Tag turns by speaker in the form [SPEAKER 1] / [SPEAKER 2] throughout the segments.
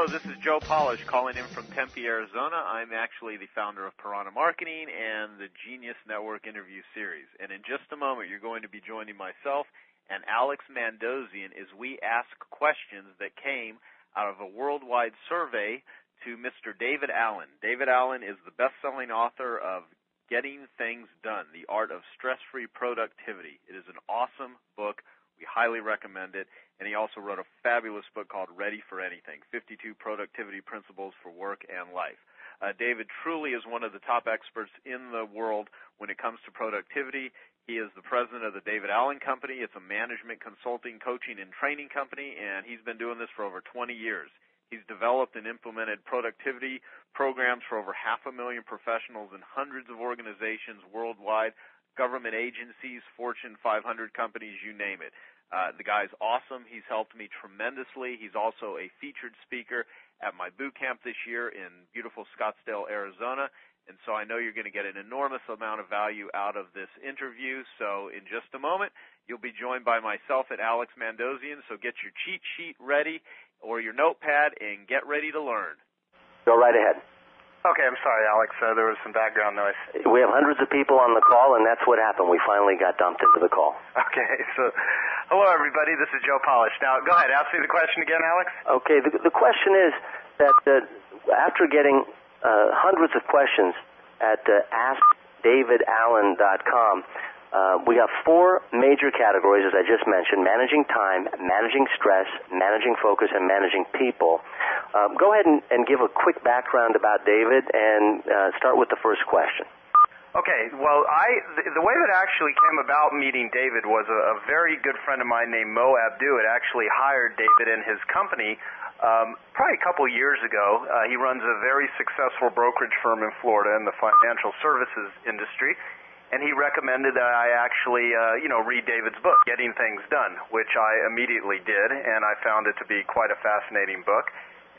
[SPEAKER 1] Hello, this is Joe Polish calling in from Tempe, Arizona. I'm actually the founder of Piranha Marketing and the Genius Network interview series. And in just a moment, you're going to be joining myself and Alex Mandossian as we ask questions that came out of a worldwide survey to Mr. David Allen. David Allen is the best-selling author of Getting Things Done, The Art of Stress-Free Productivity. It is an awesome book. We highly recommend it. And he also wrote a fabulous book called Ready for Anything, 52 Productivity Principles for Work and Life. David truly is one of the top experts in the world when it comes to productivity. He is the president of the David Allen Company. It's a management consulting, coaching, and training company, and he's been doing this for over 20 years. He's developed and implemented productivity programs for over 500,000 professionals in hundreds of organizations worldwide, government agencies, Fortune 500 companies, you name it. The guy's awesome. He's helped me tremendously. He's also a featured speaker at my boot camp this year in beautiful Scottsdale, Arizona. And so I know you're going to get an enormous amount of value out of this interview. So in just a moment, you'll be joined by myself and Alex Mandossian. So get your cheat sheet ready or your notepad and get ready to learn.
[SPEAKER 2] Go right ahead.
[SPEAKER 3] Okay, I'm sorry, Alex. There was some background noise.
[SPEAKER 2] We have hundreds of people on the call, and that's what happened. We finally got dumped into the call.
[SPEAKER 3] Okay, so hello, everybody. This is Joe Polish. Now, go ahead. Ask me the question again, Alex.
[SPEAKER 2] Okay, the question is that after getting hundreds of questions at AskDavidAllen.com, we have four major categories, as I just mentioned: managing time, managing stress, managing focus, and managing people. Go ahead and give a quick background about David and start with the first question.
[SPEAKER 3] Okay, well, the way that actually came about meeting David was a very good friend of mine named Mo Abdu had actually hired David in his company probably a couple years ago. He runs a very successful brokerage firm in Florida in the financial services industry. And he recommended that I actually, read David's book, Getting Things Done, which I immediately did, and I found it to be quite a fascinating book.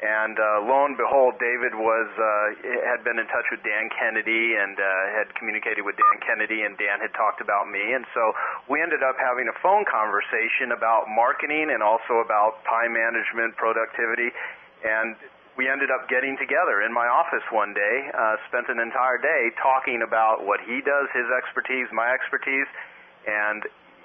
[SPEAKER 3] And lo and behold, David had been in touch with Dan Kennedy and had communicated with Dan Kennedy, and Dan had talked about me. And so we ended up having a phone conversation about marketing and also about time management, productivity, and we ended up getting together in my office one day, spent an entire day talking about what he does, his expertise, my expertise, and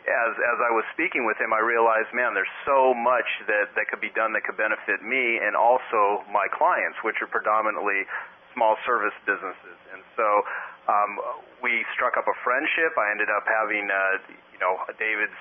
[SPEAKER 3] as I was speaking with him, I realized, man, there's so much that could be done that could benefit me and also my clients, which are predominantly small service businesses. And so we struck up a friendship. I ended up having David's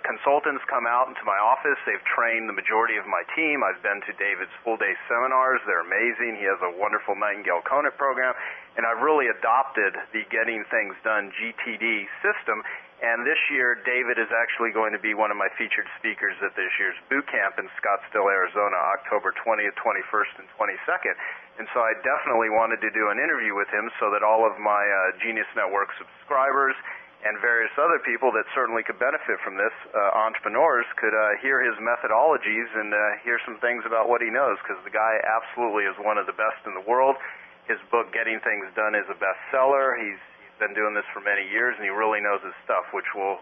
[SPEAKER 3] consultants come out into my office. They've trained the majority of my team. I've been to David's full-day seminars. They're amazing. He has a wonderful Nightingale Conant program. And I've really adopted the Getting Things Done GTD system. And this year, David is actually going to be one of my featured speakers at this year's boot camp in Scottsdale, Arizona, October 20th, 21st, and 22nd. And so I definitely wanted to do an interview with him so that all of my Genius Network subscribers and various other people that certainly could benefit from this, entrepreneurs, could hear his methodologies and hear some things about what he knows, because the guy absolutely is one of the best in the world. His book, Getting Things Done, is a bestseller. He's been doing this for many years, and he really knows his stuff, which will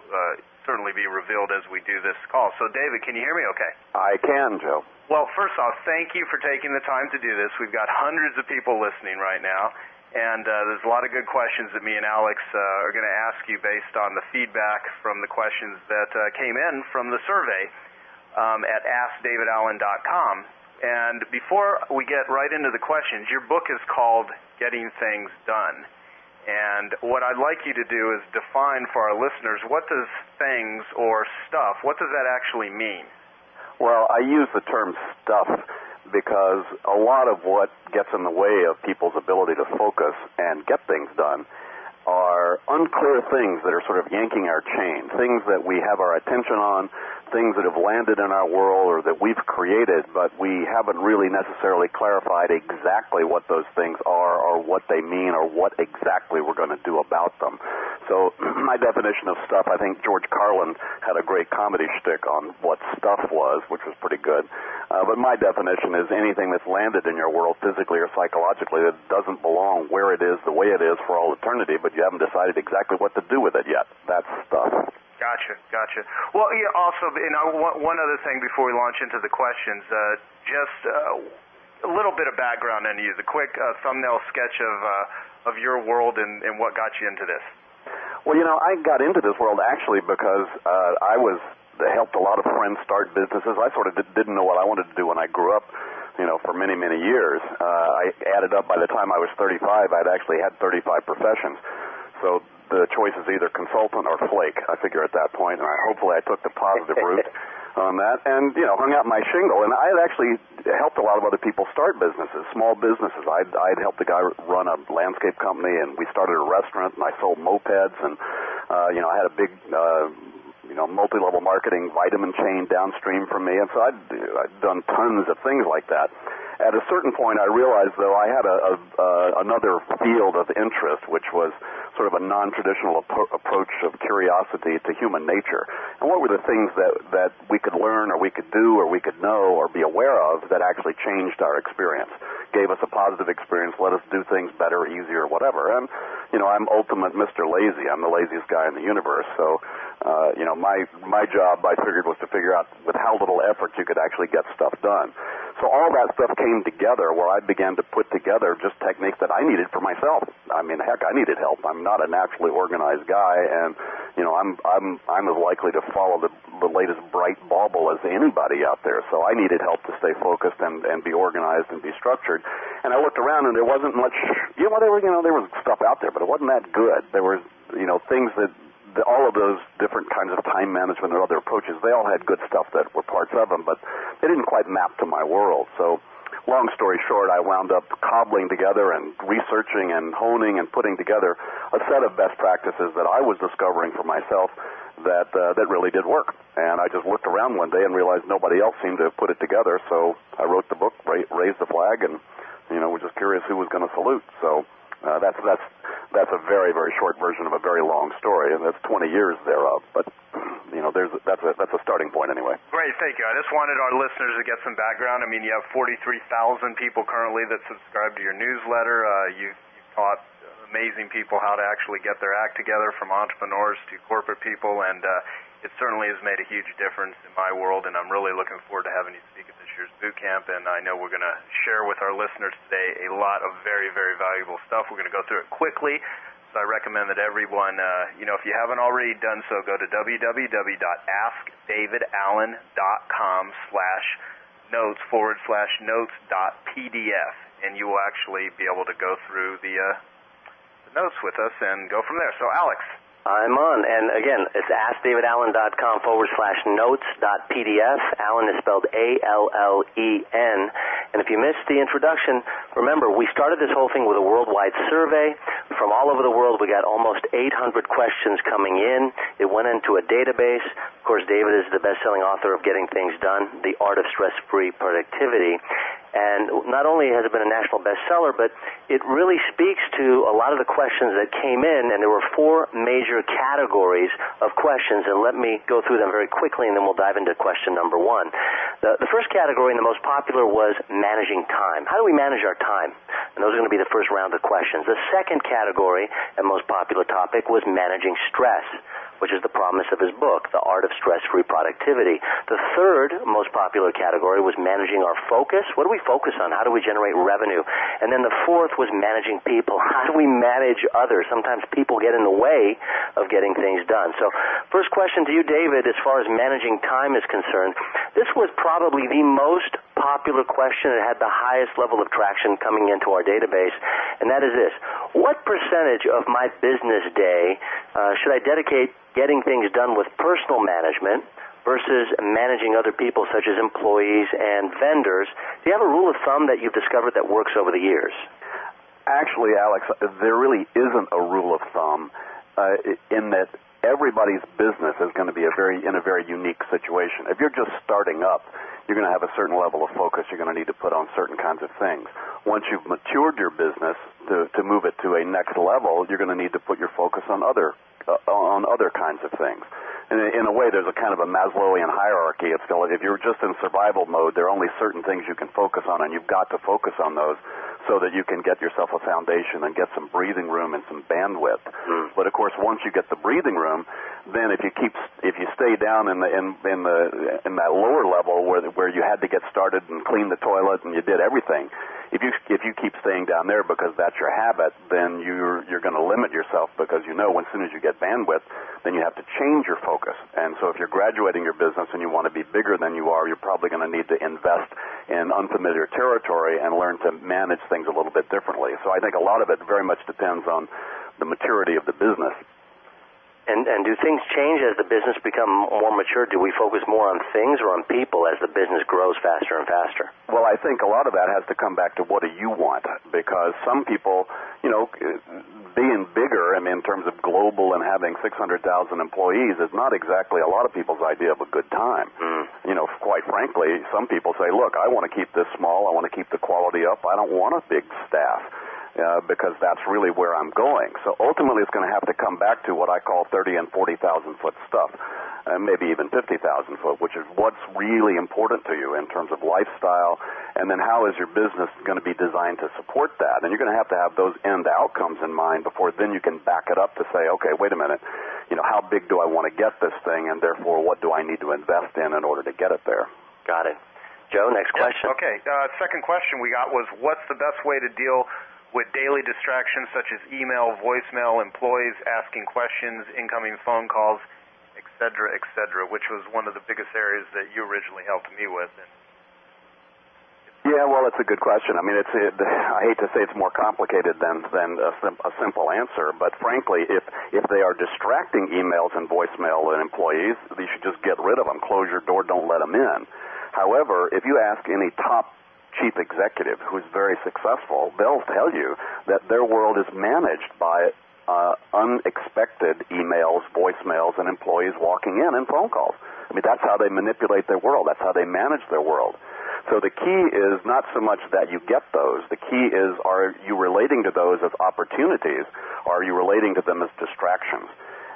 [SPEAKER 3] certainly be revealed as we do this call. So, David, can you hear me okay?
[SPEAKER 4] I can, Joe.
[SPEAKER 3] Well, first off, thank you for taking the time to do this. We've got hundreds of people listening right now, and there's a lot of good questions that me and Alex are going to ask you based on the feedback from the questions that came in from the survey at AskDavidAllen.com. And before we get right into the questions, your book is called Getting Things Done. And what I'd like you to do is define for our listeners, what does things or stuff, what does that actually mean?
[SPEAKER 4] Well, I use the term stuff because a lot of what gets in the way of people's ability to focus and get things done are unclear things that are sort of yanking our chain, things that we have our attention on, things that have landed in our world or that we've created, but we haven't really necessarily clarified exactly what those things are or what they mean or what exactly we're going to do about them. So my definition of stuff, I think George Carlin had a great comedy shtick on what stuff was, which was pretty good. But my definition is anything that's landed in your world physically or psychologically that doesn't belong where it is, the way it is for all eternity, but you haven't decided exactly what to do with it yet. That's stuff.
[SPEAKER 3] Gotcha. Well, yeah, also, one other thing before we launch into the questions, just a little bit of background on you, the quick thumbnail sketch of your world and what got you into this.
[SPEAKER 4] Well, I got into this world actually because I helped a lot of friends start businesses. I sort of didn't know what I wanted to do when I grew up, for many, many years. I added up by the time I was 35, I'd actually had 35 professions. So the choice is either consultant or flake, I figure at that point, and hopefully I took the positive route on that and, hung out my shingle. And I had actually helped a lot of other people start businesses, small businesses. I'd helped a guy run a landscape company, and we started a restaurant, and I sold mopeds, and, I had a big, multi-level marketing vitamin chain downstream from me, and so I'd done tons of things like that. At a certain point, I realized, though, I had another field of interest, which was sort of a non-traditional approach of curiosity to human nature. And what were the things that we could learn or we could do or we could know or be aware of that actually changed our experience, gave us a positive experience, let us do things better, easier, whatever. And, I'm ultimate Mr. Lazy. I'm the laziest guy in the universe. So, my job, I figured, was to figure out with how little effort you could actually get stuff done. So all that stuff came together where I began to put together just techniques that I needed for myself. I mean, heck, I needed help. I'm not a naturally organized guy, and I'm as likely to follow the latest bright bauble as anybody out there. So I needed help to stay focused and be organized and be structured. And I looked around, and there wasn't much. There was stuff out there, but it wasn't that good. There were things that. All of those different kinds of time management and other approaches, they all had good stuff that were parts of them, but they didn't quite map to my world. So, long story short, I wound up cobbling together and researching and honing and putting together a set of best practices that I was discovering for myself that really did work. And I just looked around one day and realized nobody else seemed to put it together, so I wrote the book, raised the flag, and, was just curious who was going to salute. So, that's a very, very short version of a very long story, and that's 20 years thereof. But that's a starting point anyway.
[SPEAKER 3] Great, thank you. I just wanted our listeners to get some background. I mean, you have 43,000 people currently that subscribe to your newsletter. You've taught amazing people how to actually get their act together, from entrepreneurs to corporate people, and it certainly has made a huge difference in my world, and I'm really looking forward to having you speak at this year's boot camp, and I know we're going to share with our listeners today a lot of very, very valuable stuff. We're going to go through it quickly, so I recommend that everyone, if you haven't already done so, go to www.askdavidallen.com/notes/notes.pdf, and you will actually be able to go through the notes with us and go from there. So, Alex.
[SPEAKER 2] I'm on, and again, it's askdavidallen.com/notes.pdf. Allen is spelled Allen. And if you missed the introduction, remember, we started this whole thing with a worldwide survey. From all over the world, we got almost 800 questions coming in. It went into a database. Of course, David is the best-selling author of Getting Things Done, The Art of Stress-Free Productivity. And not only has it been a national bestseller, but it really speaks to a lot of the questions that came in, and there were 4 major categories of questions, and let me go through them very quickly, and then we'll dive into question number 1. The first category and the most popular was managing time. How do we manage our time? And those are going to be the first round of questions. The second category and most popular topic was managing stress, which is the promise of his book, The Art of Stress-Free Productivity. The third most popular category was managing our focus. What do we focus on? How do we generate revenue? And then the fourth was managing people. How do we manage others? Sometimes people get in the way of getting things done. So first question to you, David, as far as managing time is concerned, this was probably the most popular question. It had the highest level of traction coming into our database, and that is this: what percentage of my business day should I dedicate getting things done with personal management versus managing other people, such as employees and vendors? Do you have a rule of thumb that you've discovered that works over the years?
[SPEAKER 4] Actually, Alex, there really isn't a rule of thumb in that everybody's business is going to be in a very unique situation. If you're just starting up, you're going to have a certain level of focus. You're going to need to put on certain kinds of things. Once you've matured your business to move it to a next level, you're going to need to put your focus on other kinds of things. And in a way, there's a kind of a Maslowian hierarchy. It's still, if you're just in survival mode, there are only certain things you can focus on, and you've got to focus on those. so that you can get yourself a foundation and get some breathing room and some bandwidth. But of course, once you get the breathing room, then if you stay down in that lower level where you had to get started and clean the toilet and you did everything, if you keep staying down there because that's your habit, then you're going to limit yourself, because as soon as you get bandwidth, then you have to change your focus. And so if you're graduating your business and you want to be bigger than you are, you're probably going to need to invest in unfamiliar territory and learn to manage things a little bit differently. So I think a lot of it very much depends on the maturity of the business.
[SPEAKER 2] And do things change as the business become more mature? Do we focus more on things or on people as the business grows faster and faster?
[SPEAKER 4] Well, I think a lot of that has to come back to what do you want, because some people, being bigger, in terms of global and having 600,000 employees is not exactly a lot of people's idea of a good time. Quite frankly, some people say, look, I want to keep this small. I want to keep the quality up. I don't want a big staff. Because that's really where I'm going. So ultimately it's going to have to come back to what I call 30 and 40,000 foot stuff, maybe even 50,000 foot, which is what's really important to you in terms of lifestyle, and then how is your business going to be designed to support that. And you're going to have those end outcomes in mind before then you can back it up to say, okay, wait a minute, how big do I want to get this thing, and therefore what do I need to invest in order to get it there?
[SPEAKER 2] Got it. Joe, next question.
[SPEAKER 3] Okay, second question we got was, what's the best way to deal with daily distractions such as email, voicemail, employees asking questions, incoming phone calls, et cetera, which was one of the biggest areas that you originally helped me with.
[SPEAKER 4] Yeah, well, it's a good question. I hate to say it's more complicated than a simple answer, but frankly, if they are distracting emails and voicemail and employees, you should just get rid of them. Close your door, don't let them in. However, if you ask any top chief executive who's very successful, they'll tell you that their world is managed by unexpected emails, voicemails, and employees walking in and phone calls. That's how they manipulate their world. That's how they manage their world. So the key is not so much that you get those. The key is, are you relating to those as opportunities, or are you relating to them as distractions?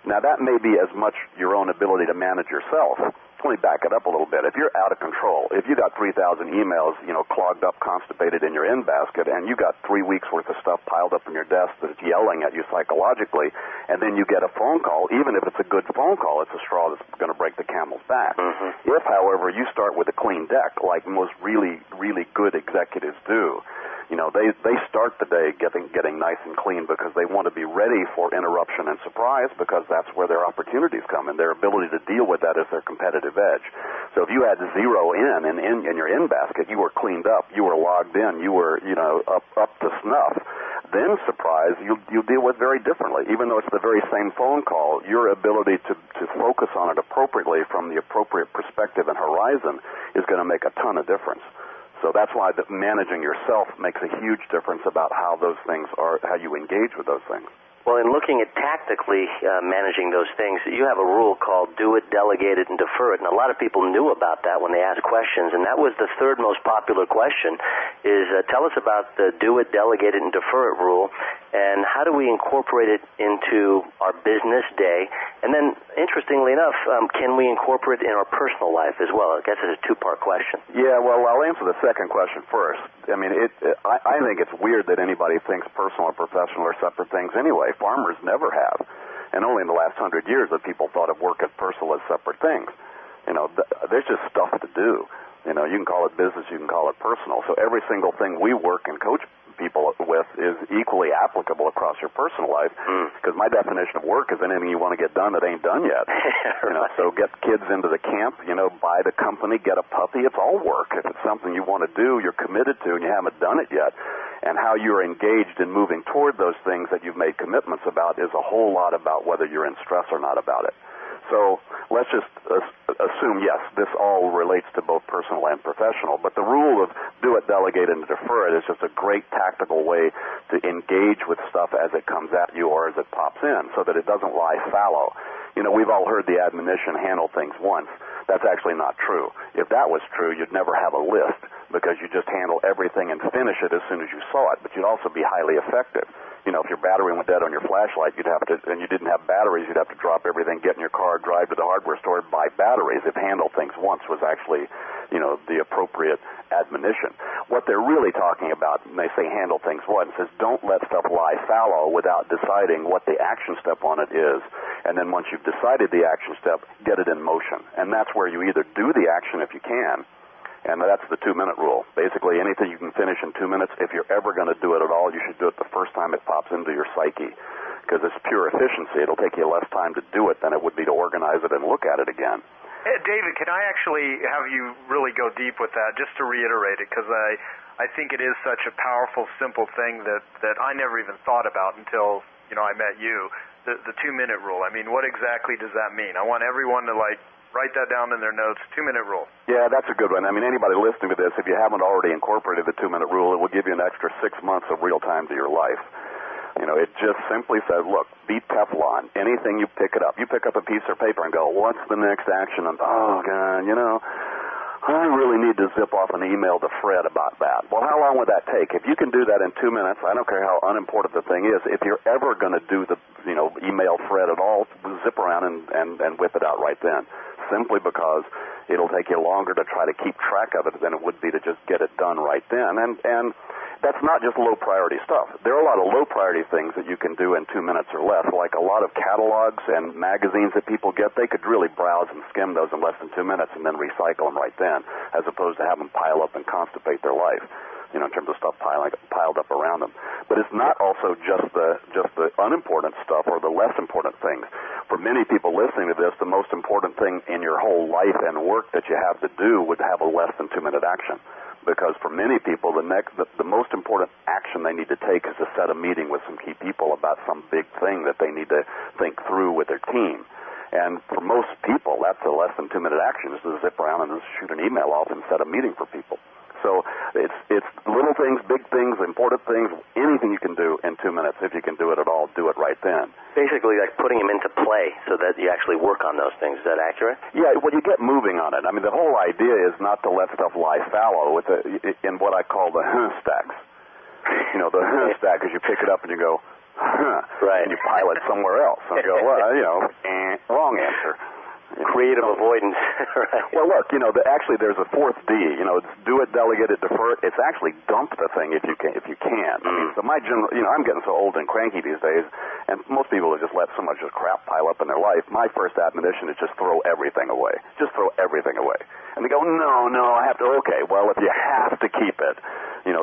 [SPEAKER 4] Now, that may be as much your own ability to manage yourself. Let me back it up a little bit. If you're out of control, if you got 3,000 emails, clogged up, constipated in your in basket, and you got 3 weeks worth of stuff piled up in your desk that's yelling at you psychologically, and then you get a phone call, even if it's a good phone call, it's a straw that's going to break the camel's back. If, however, you start with a clean deck, like most really, really good executives do, they start the day getting nice and clean because they want to be ready for interruption and surprise, because that's where their opportunities come, and their ability to deal with that is their competitive edge. So if you had 0 in your in basket, you were cleaned up, you were logged in, you were up to snuff, then surprise you'll deal with very differently. Even though it's the very same phone call, your ability to focus on it appropriately from the appropriate perspective and horizon is going to make a ton of difference. So that's why managing yourself makes a huge difference about how those things are, how you engage with those things.
[SPEAKER 2] Well, in looking at tactically managing those things, you have a rule called do it, delegate it, and defer it. And a lot of people knew about that when they asked questions, and that was the third most popular question, is tell us about the do it, delegate it, and defer it rule, and how do we incorporate it into our business day? And then, interestingly enough, can we incorporate it in our personal life as well? I guess it's a two-part question.
[SPEAKER 4] Yeah, well, I'll answer the second question first. I think it's weird that anybody thinks personal and professional are separate things anyway. Farmers never have. And only in the last 100 years have people thought of work and personal as separate things. There's just stuff to do. You can call it business, you can call it personal. So every single thing we work and coach people with is equally applicable across your personal life, because my definition of work is anything you want to get done that ain't done yet. So get kids into the camp, buy the company, get a puppy, it's all work. If it's something you want to do, you're committed to, and you haven't done it yet, and how you're engaged in moving toward those things that you've made commitments about is a whole lot about whether you're in stress or not about it. So let's just assume, yes, this all relates to both personal and professional, but the rule of do it, delegate, and defer it is just a great tactical way to engage with stuff as it comes at you or as it pops in, so that it doesn't lie fallow. We've all heard the admonition, handle things once. That's actually not true. If that was true, you'd never have a list, because you just handle everything and finish it as soon as you saw it, but you'd also be highly effective. If your battery went dead on your flashlight, and you didn't have batteries, you'd have to drop everything, get in your car, drive to the hardware store, buy batteries. If handle things once was actually the appropriate admonition. What they're really talking about, when they say handle things once, is don't let stuff lie fallow without deciding what the action step on it is. And then once you've decided the action step, get it in motion. And that's where you either do the action if you can, and that's the 2-minute rule. Basically, anything you can finish in 2 minutes, if you're ever going to do it at all, you should do it the first time it pops into your psyche, because it's pure efficiency. It'll take you less time to do it than it would be to organize it and look at it again.
[SPEAKER 3] David, can I actually have you really go deep with that, just to reiterate it, because I think it is such a powerful, simple thing that I never even thought about until, I met you, the 2-minute rule. I mean, what exactly does that mean? I want everyone to, write that down in their notes, 2-minute rule. Yeah,
[SPEAKER 4] that's a good one. I mean, anybody listening to this, if you haven't already incorporated the 2-minute rule, it will give you an extra 6 months of real time to your life. It just simply says, look, be Teflon. Anything you pick it up. You pick up a piece of paper and go, what's the next action? And, oh, God, I really need to zip off an email to Fred about that. Well, how long would that take? If you can do that in 2 minutes, I don't care how unimportant the thing is. If you're ever going to do the, email Fred at all, zip around and whip it out right then. Simply because it'll take you longer to try to keep track of it than it would be to just get it done right then. And that's not just low-priority stuff. There are a lot of low-priority things that you can do in 2 minutes or less, like a lot of catalogs and magazines that people get. They could really browse and skim those in less than 2 minutes and then recycle them right then, as opposed to have them pile up and constipate their life, in terms of stuff piled up around them. But it's not also just the unimportant stuff or the less important things. For many people listening to this, the most important thing in your whole life and work that you have to do would have a less than 2-minute action. Because for many people, the most important action they need to take is to set a meeting with some key people about some big thing that they need to think through with their team. And for most people, that's a less than 2-minute action, is to zip around and shoot an email off and set a meeting for people. So it's little things, big things, important things, anything you can do in 2 minutes. If you can do it at all, do it right then.
[SPEAKER 2] Basically like putting them into play so that you actually work on those things. Is that accurate?
[SPEAKER 4] Yeah, well, you get moving on it. I mean, the whole idea is not to let stuff lie fallow in what I call the stacks. The stack is you pick it up and you go,
[SPEAKER 2] right,
[SPEAKER 4] and you pile it somewhere else. And you go, well, wrong answer.
[SPEAKER 2] Creative avoidance. Right.
[SPEAKER 4] Well, look, actually there's a 4th D. It's do it, delegate it, defer it. It's actually dump the thing if you can. I mean, so my general, I'm getting so old and cranky these days, and most people have just let so much crap pile up in their life. My first admonition is just throw everything away. Just throw everything away. And they go, no, I have to. Okay, well, if you have to keep it,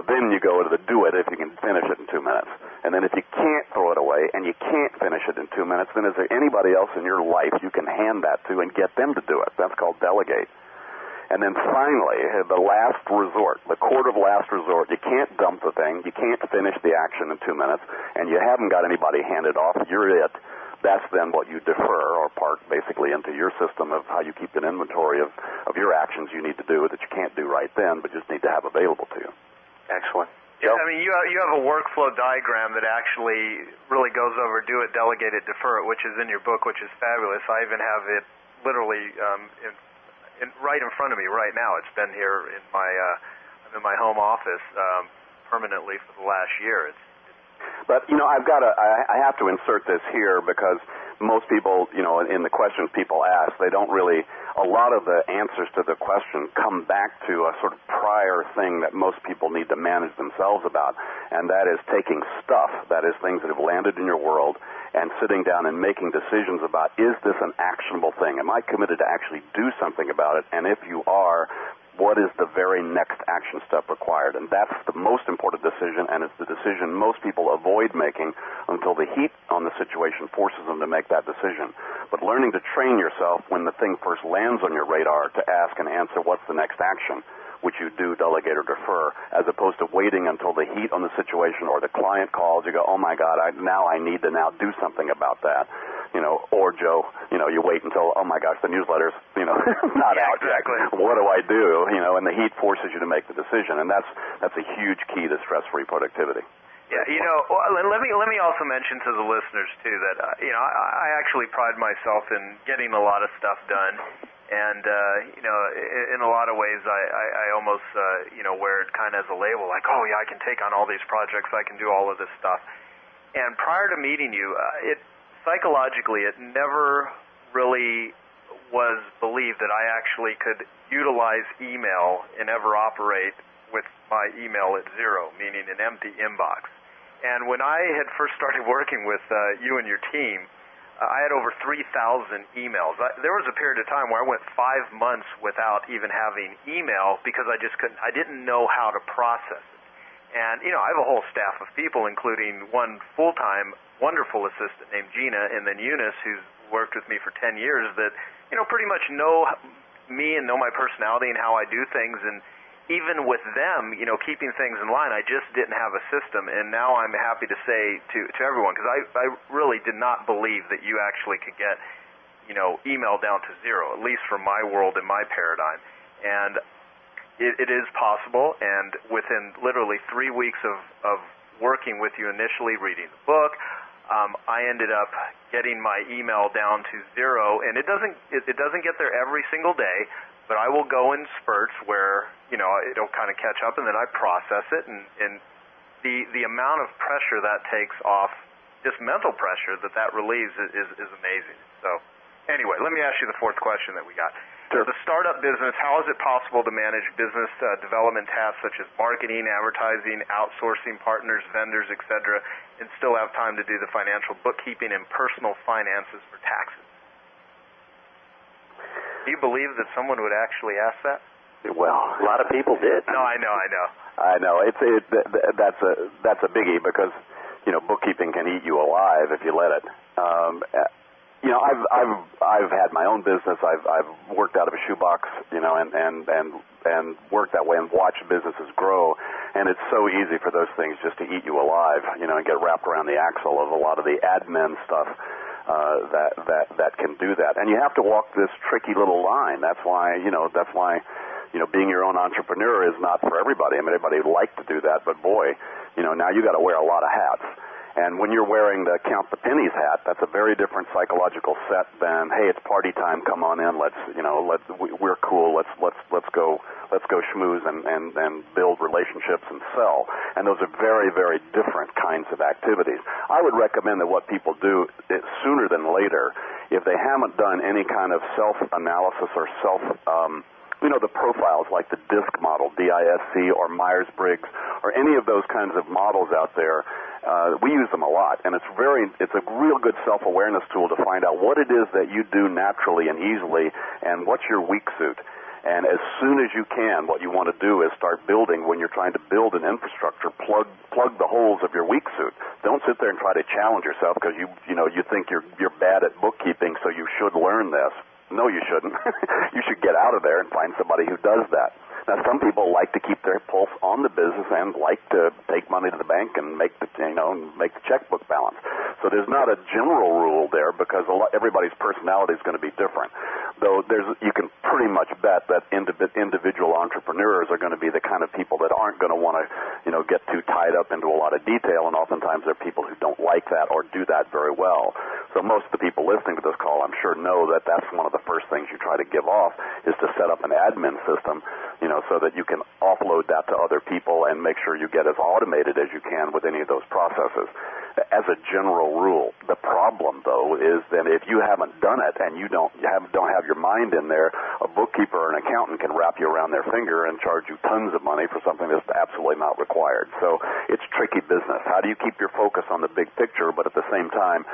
[SPEAKER 4] then you go to the do it if you can finish it in 2 minutes. And then if you can't throw it away and you can't finish it in 2 minutes, then is there anybody else in your life you can hand that to and get them to do it? That's called delegate. And then finally, the last resort, the court of last resort, you can't dump the thing, you can't finish the action in 2 minutes, and you haven't got anybody handed off, you're it. That's then what you defer or park basically into your system of how you keep an inventory of your actions you need to do that you can't do right then, but just need to have available to you.
[SPEAKER 2] Excellent.
[SPEAKER 3] Yeah, I mean, you have a workflow diagram that actually really goes over do it, delegate it, defer it, which is in your book, which is fabulous. I even have it literally right in front of me right now. It's been here in I'm in my home office permanently for the last year.
[SPEAKER 4] But I have to insert this here because most people, in the questions people ask, they don't really, a lot of the answers to the question come back to a sort of prior thing that most people need to manage themselves about, and that is taking stuff, that is things that have landed in your world, and sitting down and making decisions about, is this an actionable thing? Am I committed to actually do something about it? And if you are, what is the very next action step required? And that's the most important decision, and it's the decision most people avoid making until the heat on the situation forces them to make that decision. But learning to train yourself when the thing first lands on your radar to ask and answer what's the next action, which you do delegate or defer, as opposed to waiting until the heat on the situation or the client calls, you go, oh my God, I need to now do something about that. Or Joe, you wait until, oh my gosh, the newsletter's, not out
[SPEAKER 3] exactly.
[SPEAKER 4] yet. What do I do? And the heat forces you to make the decision, and that's a huge key to stress-free productivity.
[SPEAKER 3] Yeah, let me also mention to the listeners too that I actually pride myself in getting a lot of stuff done, and in a lot of ways I almost wear it kind of as a label, like, oh yeah, I can take on all these projects, I can do all of this stuff. And prior to meeting you, psychologically, it never really was believed that I actually could utilize email and ever operate with my email at zero, meaning an empty inbox. And when I had first started working with you and your team, I had over 3,000 emails. There was a period of time where I went 5 months without even having email because I didn't know how to process it. And, I have a whole staff of people, including one full-time wonderful assistant named Gina, and then Eunice, who's worked with me for 10 years, that, pretty much know me and know my personality and how I do things. And even with them, keeping things in line, I just didn't have a system. And now I'm happy to say to everyone, because I really did not believe that you actually could get, email down to zero, at least from my world and my paradigm. And it is possible, and within literally 3 weeks of working with you initially, reading the book, I ended up getting my email down to zero. And it doesn't get there every single day, but I will go in spurts where it'll kind of catch up, and then I process it, and the amount of pressure that takes off, just mental pressure that relieves is amazing. So anyway, let me ask you the fourth question that we got.
[SPEAKER 4] Sure.
[SPEAKER 3] The startup business, how is it possible to manage business development tasks such as marketing, advertising, outsourcing partners, vendors, etc., and still have time to do the financial bookkeeping and personal finances for taxes? Do you believe that someone would actually ask that?
[SPEAKER 2] Well, a lot of people did.
[SPEAKER 3] No, I know.
[SPEAKER 4] That's a biggie because bookkeeping can eat you alive if you let it. I've had my own business. I've worked out of a shoebox, and worked that way and watched businesses grow. And it's so easy for those things just to eat you alive, and get wrapped around the axle of a lot of the admin stuff that can do that. And you have to walk this tricky little line. That's why being your own entrepreneur is not for everybody. I mean, everybody would like to do that, but boy, now you got to wear a lot of hats. And when you're wearing the count the pennies hat, that's a very different psychological set than, hey, it's party time, come on in, we're cool, let's go schmooze and build relationships and sell. And those are very, very different kinds of activities. I would recommend that what people do sooner than later, if they haven't done any kind of self-analysis or the profiles like the DISC model, D-I-S-C, or Myers-Briggs, or any of those kinds of models out there. We use them a lot, and it's a real good self-awareness tool to find out what it is that you do naturally and easily, and what's your weak suit. And as soon as you can, what you want to do is start building. When you're trying to build an infrastructure, plug the holes of your weak suit. Don't sit there and try to challenge yourself because you think you're bad at bookkeeping, so you should learn this. No, you shouldn't. You should get out of there and find somebody who does that. Now, some people like to keep their pulse on the business and like to take money to the bank and make the checkbook balance. So there's not a general rule there because everybody's personality is going to be different. Though you can pretty much bet that individual entrepreneurs are going to be the kind of people that aren't going to want to, get too tied up into a lot of detail, and oftentimes they're people who don't like that or do that very well. So most of the people listening to this call, I'm sure, know that that's one of the first things you try to give off is to set up an admin system, so that you can offload that to other people and make sure you get as automated as you can with any of those processes. As a general rule, the problem, though, is that if you haven't done it and you don't have your mind in there, a bookkeeper or an accountant can wrap you around their finger and charge you tons of money for something that's absolutely not required. So it's tricky business. How do you keep your focus on the big picture, but at the same time,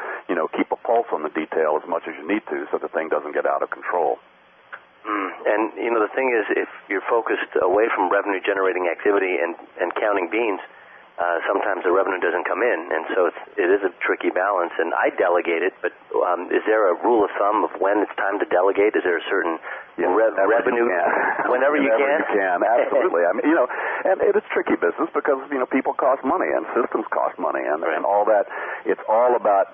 [SPEAKER 4] keep a pulse on the detail as much as you need to so the thing doesn't get out of control?
[SPEAKER 2] And, the thing is, if you're focused away from revenue-generating activity and counting beans, sometimes the revenue doesn't come in, and so it is a tricky balance. And I delegate it, but is there a rule of thumb of when it's time to delegate? Is there a certain revenue? Whenever you can.
[SPEAKER 4] Absolutely. I mean, and it's tricky business because people cost money and systems cost money and all that. It's all about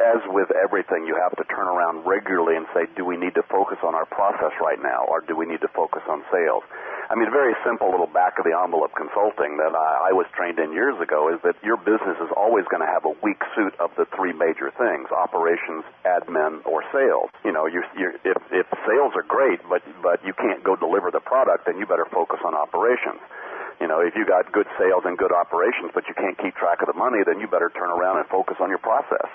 [SPEAKER 4] as with everything, you have to turn around regularly and say, do we need to focus on our process right now, or do we need to focus on sales? I mean, very simple little back-of-the-envelope consulting that I was trained in years ago is that your business is always going to have a weak suit of the three major things: operations, admin, or sales. If sales are great, but you can't go deliver the product, then you better focus on operations. If you got good sales and good operations, but you can't keep track of the money, then you better turn around and focus on your process.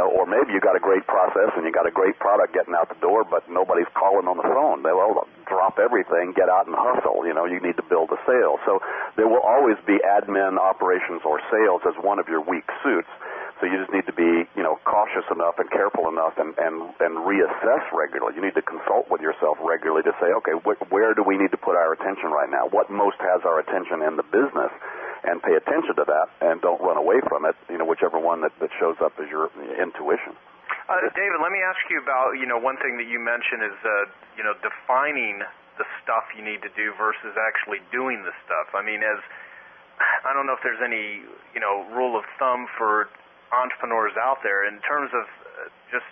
[SPEAKER 4] Or maybe you got a great process and you got a great product getting out the door, but nobody's calling on the phone. They'll drop everything, get out and hustle. You need to build the sales. So there will always be admin, operations, or sales as one of your weak suits. So you just need to be, cautious enough and careful enough and reassess regularly. You need to consult with yourself regularly to say, okay, where do we need to put our attention right now? What most has our attention in the business? And pay attention to that and don't run away from it, whichever one that shows up as your intuition.
[SPEAKER 3] David, let me ask you about, one thing that you mentioned is, defining the stuff you need to do versus actually doing the stuff. I mean, I don't know if there's any, rule of thumb for entrepreneurs out there in terms of just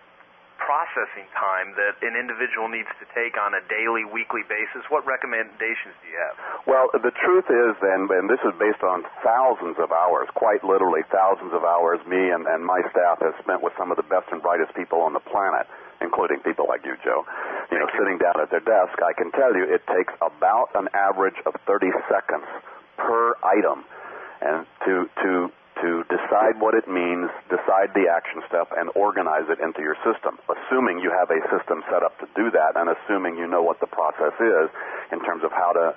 [SPEAKER 3] processing time that an individual needs to take on a daily, weekly basis. What recommendations do you have?
[SPEAKER 4] Well, the truth is, and this is based on thousands of hours, quite literally thousands of hours, me and my staff have spent with some of the best and brightest people on the planet, including people like you, Joe, sitting down at their desk. I can tell you it takes about an average of 30 seconds per item and to decide what it means, decide the action step, and organize it into your system, assuming you have a system set up to do that, and assuming you know what the process is in terms of how to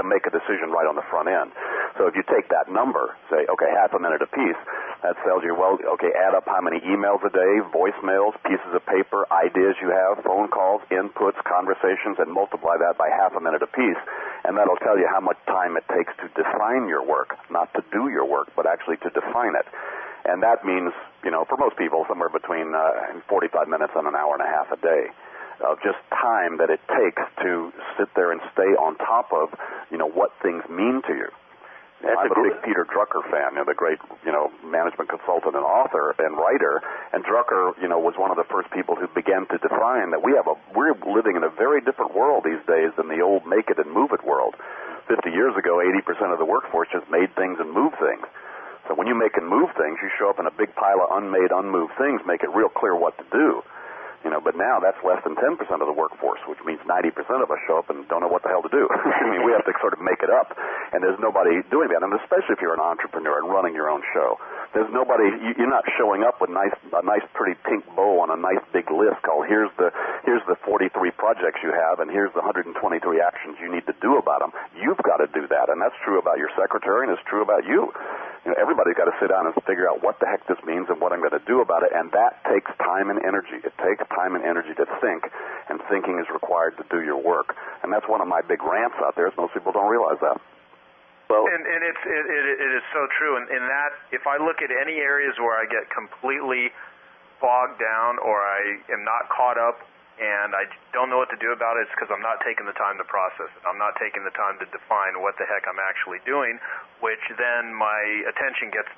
[SPEAKER 4] make a decision right on the front end. So if you take that number, say, okay, half a minute apiece, that tells you, well, okay, add up how many emails a day, voicemails, pieces of paper, ideas you have, phone calls, inputs, conversations, and multiply that by half a minute apiece, and that'll tell you how much time it takes to define your work, not to do your work, but actually to define it. And that means, for most people, somewhere between 45 minutes and an hour and a half a day of just time that it takes to sit there and stay on top of, what things mean to you. I'm a big Peter Drucker fan, the great, management consultant and author and writer. And Drucker, was one of the first people who began to define that we're living in a very different world these days than the old make it and move it world. 50 years ago, 80% of the workforce just made things and moved things. So when you make and move things, you show up in a big pile of unmade, unmoved things, make it real clear what to do. But now that's less than 10% of the workforce, which means 90% of us show up and don't know what the hell to do. We have to sort of make it up, and there's nobody doing that. And especially if you're an entrepreneur and running your own show, there's nobody. You're not showing up with a nice, pretty pink bow on a nice big list called here's the 43 projects you have, and here's the 123 actions you need to do about them. You've got to do that, and that's true about your secretary, and it's true about you. Everybody's got to sit down and figure out what the heck this means and what I'm going to do about it, and that takes time and energy. It takes time and energy to think, and thinking is required to do your work. And that's one of my big rants out there, is most people don't realize that.
[SPEAKER 3] Well, and it is so true. And in that, if I look at any areas where I get completely bogged down or I am not caught up and I don't know what to do about it, it's because I'm not taking the time to process it. I'm not taking the time to define what the heck I'm actually doing, which then my attention gets,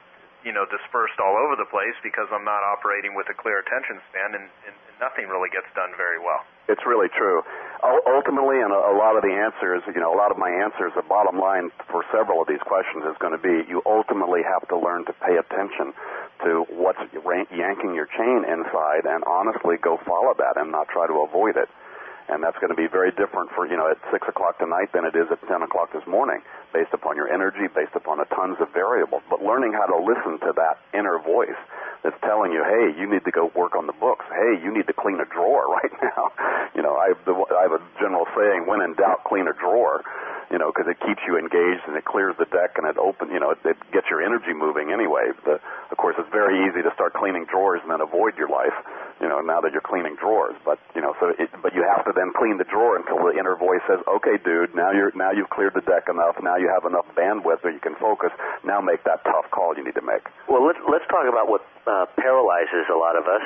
[SPEAKER 3] dispersed all over the place because I'm not operating with a clear attention span, and nothing really gets done very well.
[SPEAKER 4] It's really true. Ultimately, and a lot of the answers, a lot of my answers, the bottom line for several of these questions is going to be you ultimately have to learn to pay attention to what's yanking your chain inside and honestly go follow that and not try to avoid it. And that's going to be very different for, at 6 o'clock tonight than it is at 10 o'clock this morning, based upon your energy, based upon tons of variables. But learning how to listen to that inner voice that's telling you, hey, you need to go work on the books. Hey, you need to clean a drawer right now. I have a general saying, when in doubt, clean a drawer, because it keeps you engaged and it clears the deck and it gets your energy moving anyway. Of course, it's very easy to start cleaning drawers and then avoid your life, now that you're cleaning drawers. But, but you have to then clean the drawer until the inner voice says, okay, dude, now you've cleared the deck enough. Now you have enough bandwidth where you can focus. Now make that tough call you need to make.
[SPEAKER 2] Well, let's talk about what paralyzes a lot of us,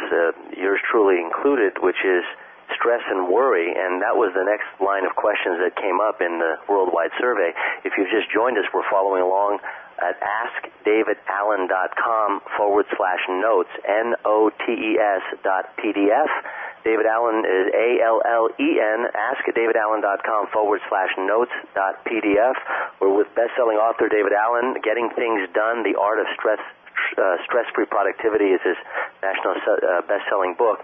[SPEAKER 2] yours truly included, which is stress and worry, and that was the next line of questions that came up in the worldwide survey. If you've just joined us, we're following along at askdavidallen.com/notes, NOTES.PDF. David Allen is ALLEN, askdavidallen.com/notes.pdf. We're with best-selling author David Allen, Getting Things Done, The Art of Stress-Free Productivity is his national best-selling book.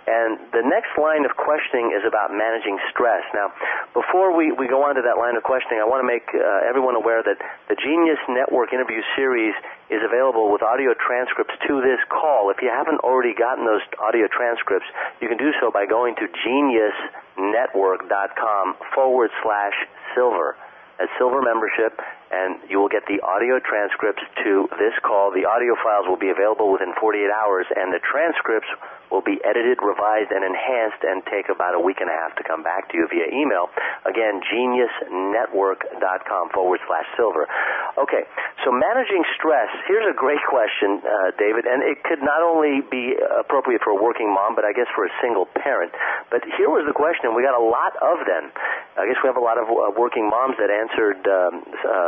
[SPEAKER 2] And the next line of questioning is about managing stress. Now, before we go on to that line of questioning, I want to make everyone aware that the Genius Network interview series is available with audio transcripts to this call. If you haven't already gotten those audio transcripts, you can do so by going to geniusnetwork.com/silver. That's silver membership, and you will get the audio transcripts to this call. The audio files will be available within 48 hours, and the transcripts will be edited, revised, and enhanced and take about a week and a half to come back to you via email. Again, geniusnetwork.com/silver. Okay, so managing stress. Here's a great question, David, and it could not only be appropriate for a working mom, but I guess for a single parent. But here was the question, and we got a lot of them. I guess we have a lot of working moms that answered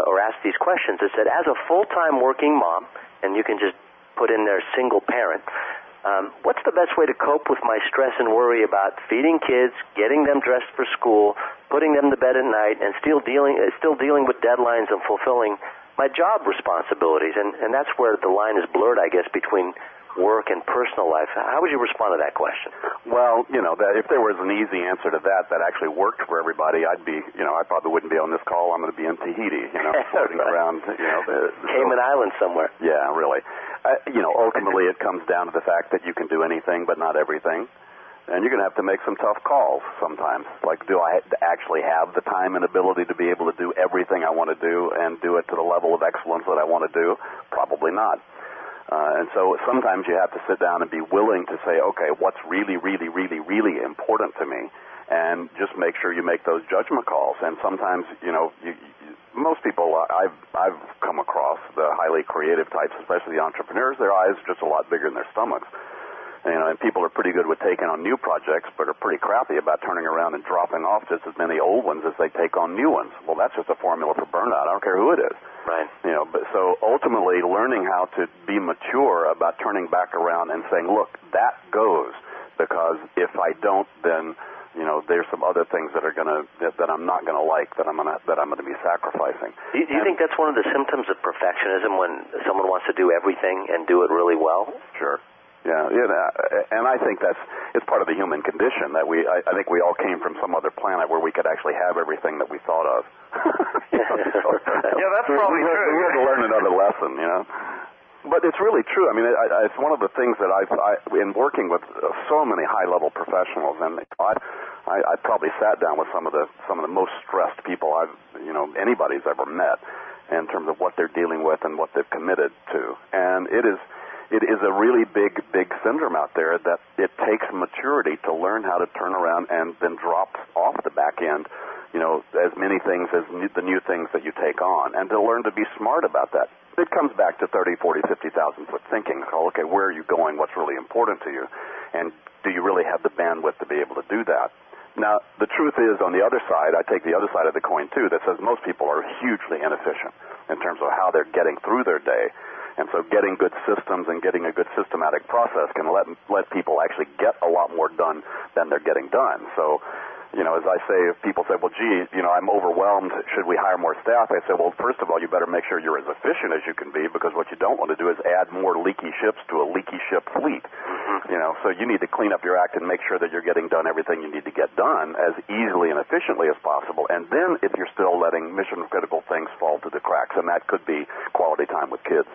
[SPEAKER 2] or asked these questions. It said, as a full-time working mom, and you can just put in there single parent, what's the best way to cope with my stress and worry about feeding kids, getting them dressed for school, putting them to bed at night, and still dealing with deadlines and fulfilling my job responsibilities? And that's where the line is blurred, I guess, between work and personal life. How would you respond to that question?
[SPEAKER 4] Well, that if there was an easy answer to that actually worked for everybody, I probably wouldn't be on this call. I'm going to be in Tahiti, floating
[SPEAKER 2] right.
[SPEAKER 4] around,
[SPEAKER 2] Cayman Islands somewhere.
[SPEAKER 4] Yeah, really. Ultimately it comes down to the fact that you can do anything but not everything. And you're going to have to make some tough calls sometimes. Like, do I actually have the time and ability to be able to do everything I want to do and do it to the level of excellence that I want to do? Probably not. And so sometimes you have to sit down and be willing to say, okay, what's really, really, really, really important to me? And just make sure you make those judgment calls. And sometimes, most people I've come across, the highly creative types, especially the entrepreneurs, their eyes are just a lot bigger than their stomachs. And people are pretty good with taking on new projects, but are pretty crappy about turning around and dropping off just as many old ones as they take on new ones. Well, that's just a formula for burnout. I don't care who it is.
[SPEAKER 2] Right.
[SPEAKER 4] But so ultimately learning how to be mature about turning back around and saying, look, that goes, because if I don't, then there's some other things that I'm not going to like, that I'm going to be sacrificing.
[SPEAKER 2] Do you think that's one of the symptoms of perfectionism, when someone wants to do everything and do it really well?
[SPEAKER 4] Sure. Yeah, and I think it's part of the human condition that I think we all came from some other planet where we could actually have everything that we thought of.
[SPEAKER 3] Yeah, that's probably true.
[SPEAKER 4] We had to learn another lesson, But it's really true. I mean, it's one of the things that in working with so many high-level professionals, and I probably sat down with some of the most stressed people anybody's ever met in terms of what they're dealing with and what they've committed to, and it is a really big syndrome out there that it takes maturity to learn how to turn around and then drop off the back end, as many things as the new things that you take on, and to learn to be smart about that. It comes back to 30, 40, 50,000 foot thinking. So, okay, where are you going? What's really important to you? And do you really have the bandwidth to be able to do that? Now, the truth is, on the other side, I take the other side of the coin, too, that says most people are hugely inefficient in terms of how they're getting through their day. And so getting good systems and getting a good systematic process can let people actually get a lot more done than they're getting done. So, as I say, if people say, well, gee, I'm overwhelmed, should we hire more staff? I say, well, first of all, you better make sure you're as efficient as you can be, because what you don't want to do is add more leaky ships to a leaky ship fleet. So you need to clean up your act and make sure that you're getting done everything you need to get done as easily and efficiently as possible. And then if you're still letting mission-critical things fall through the cracks, and that could be quality time with kids,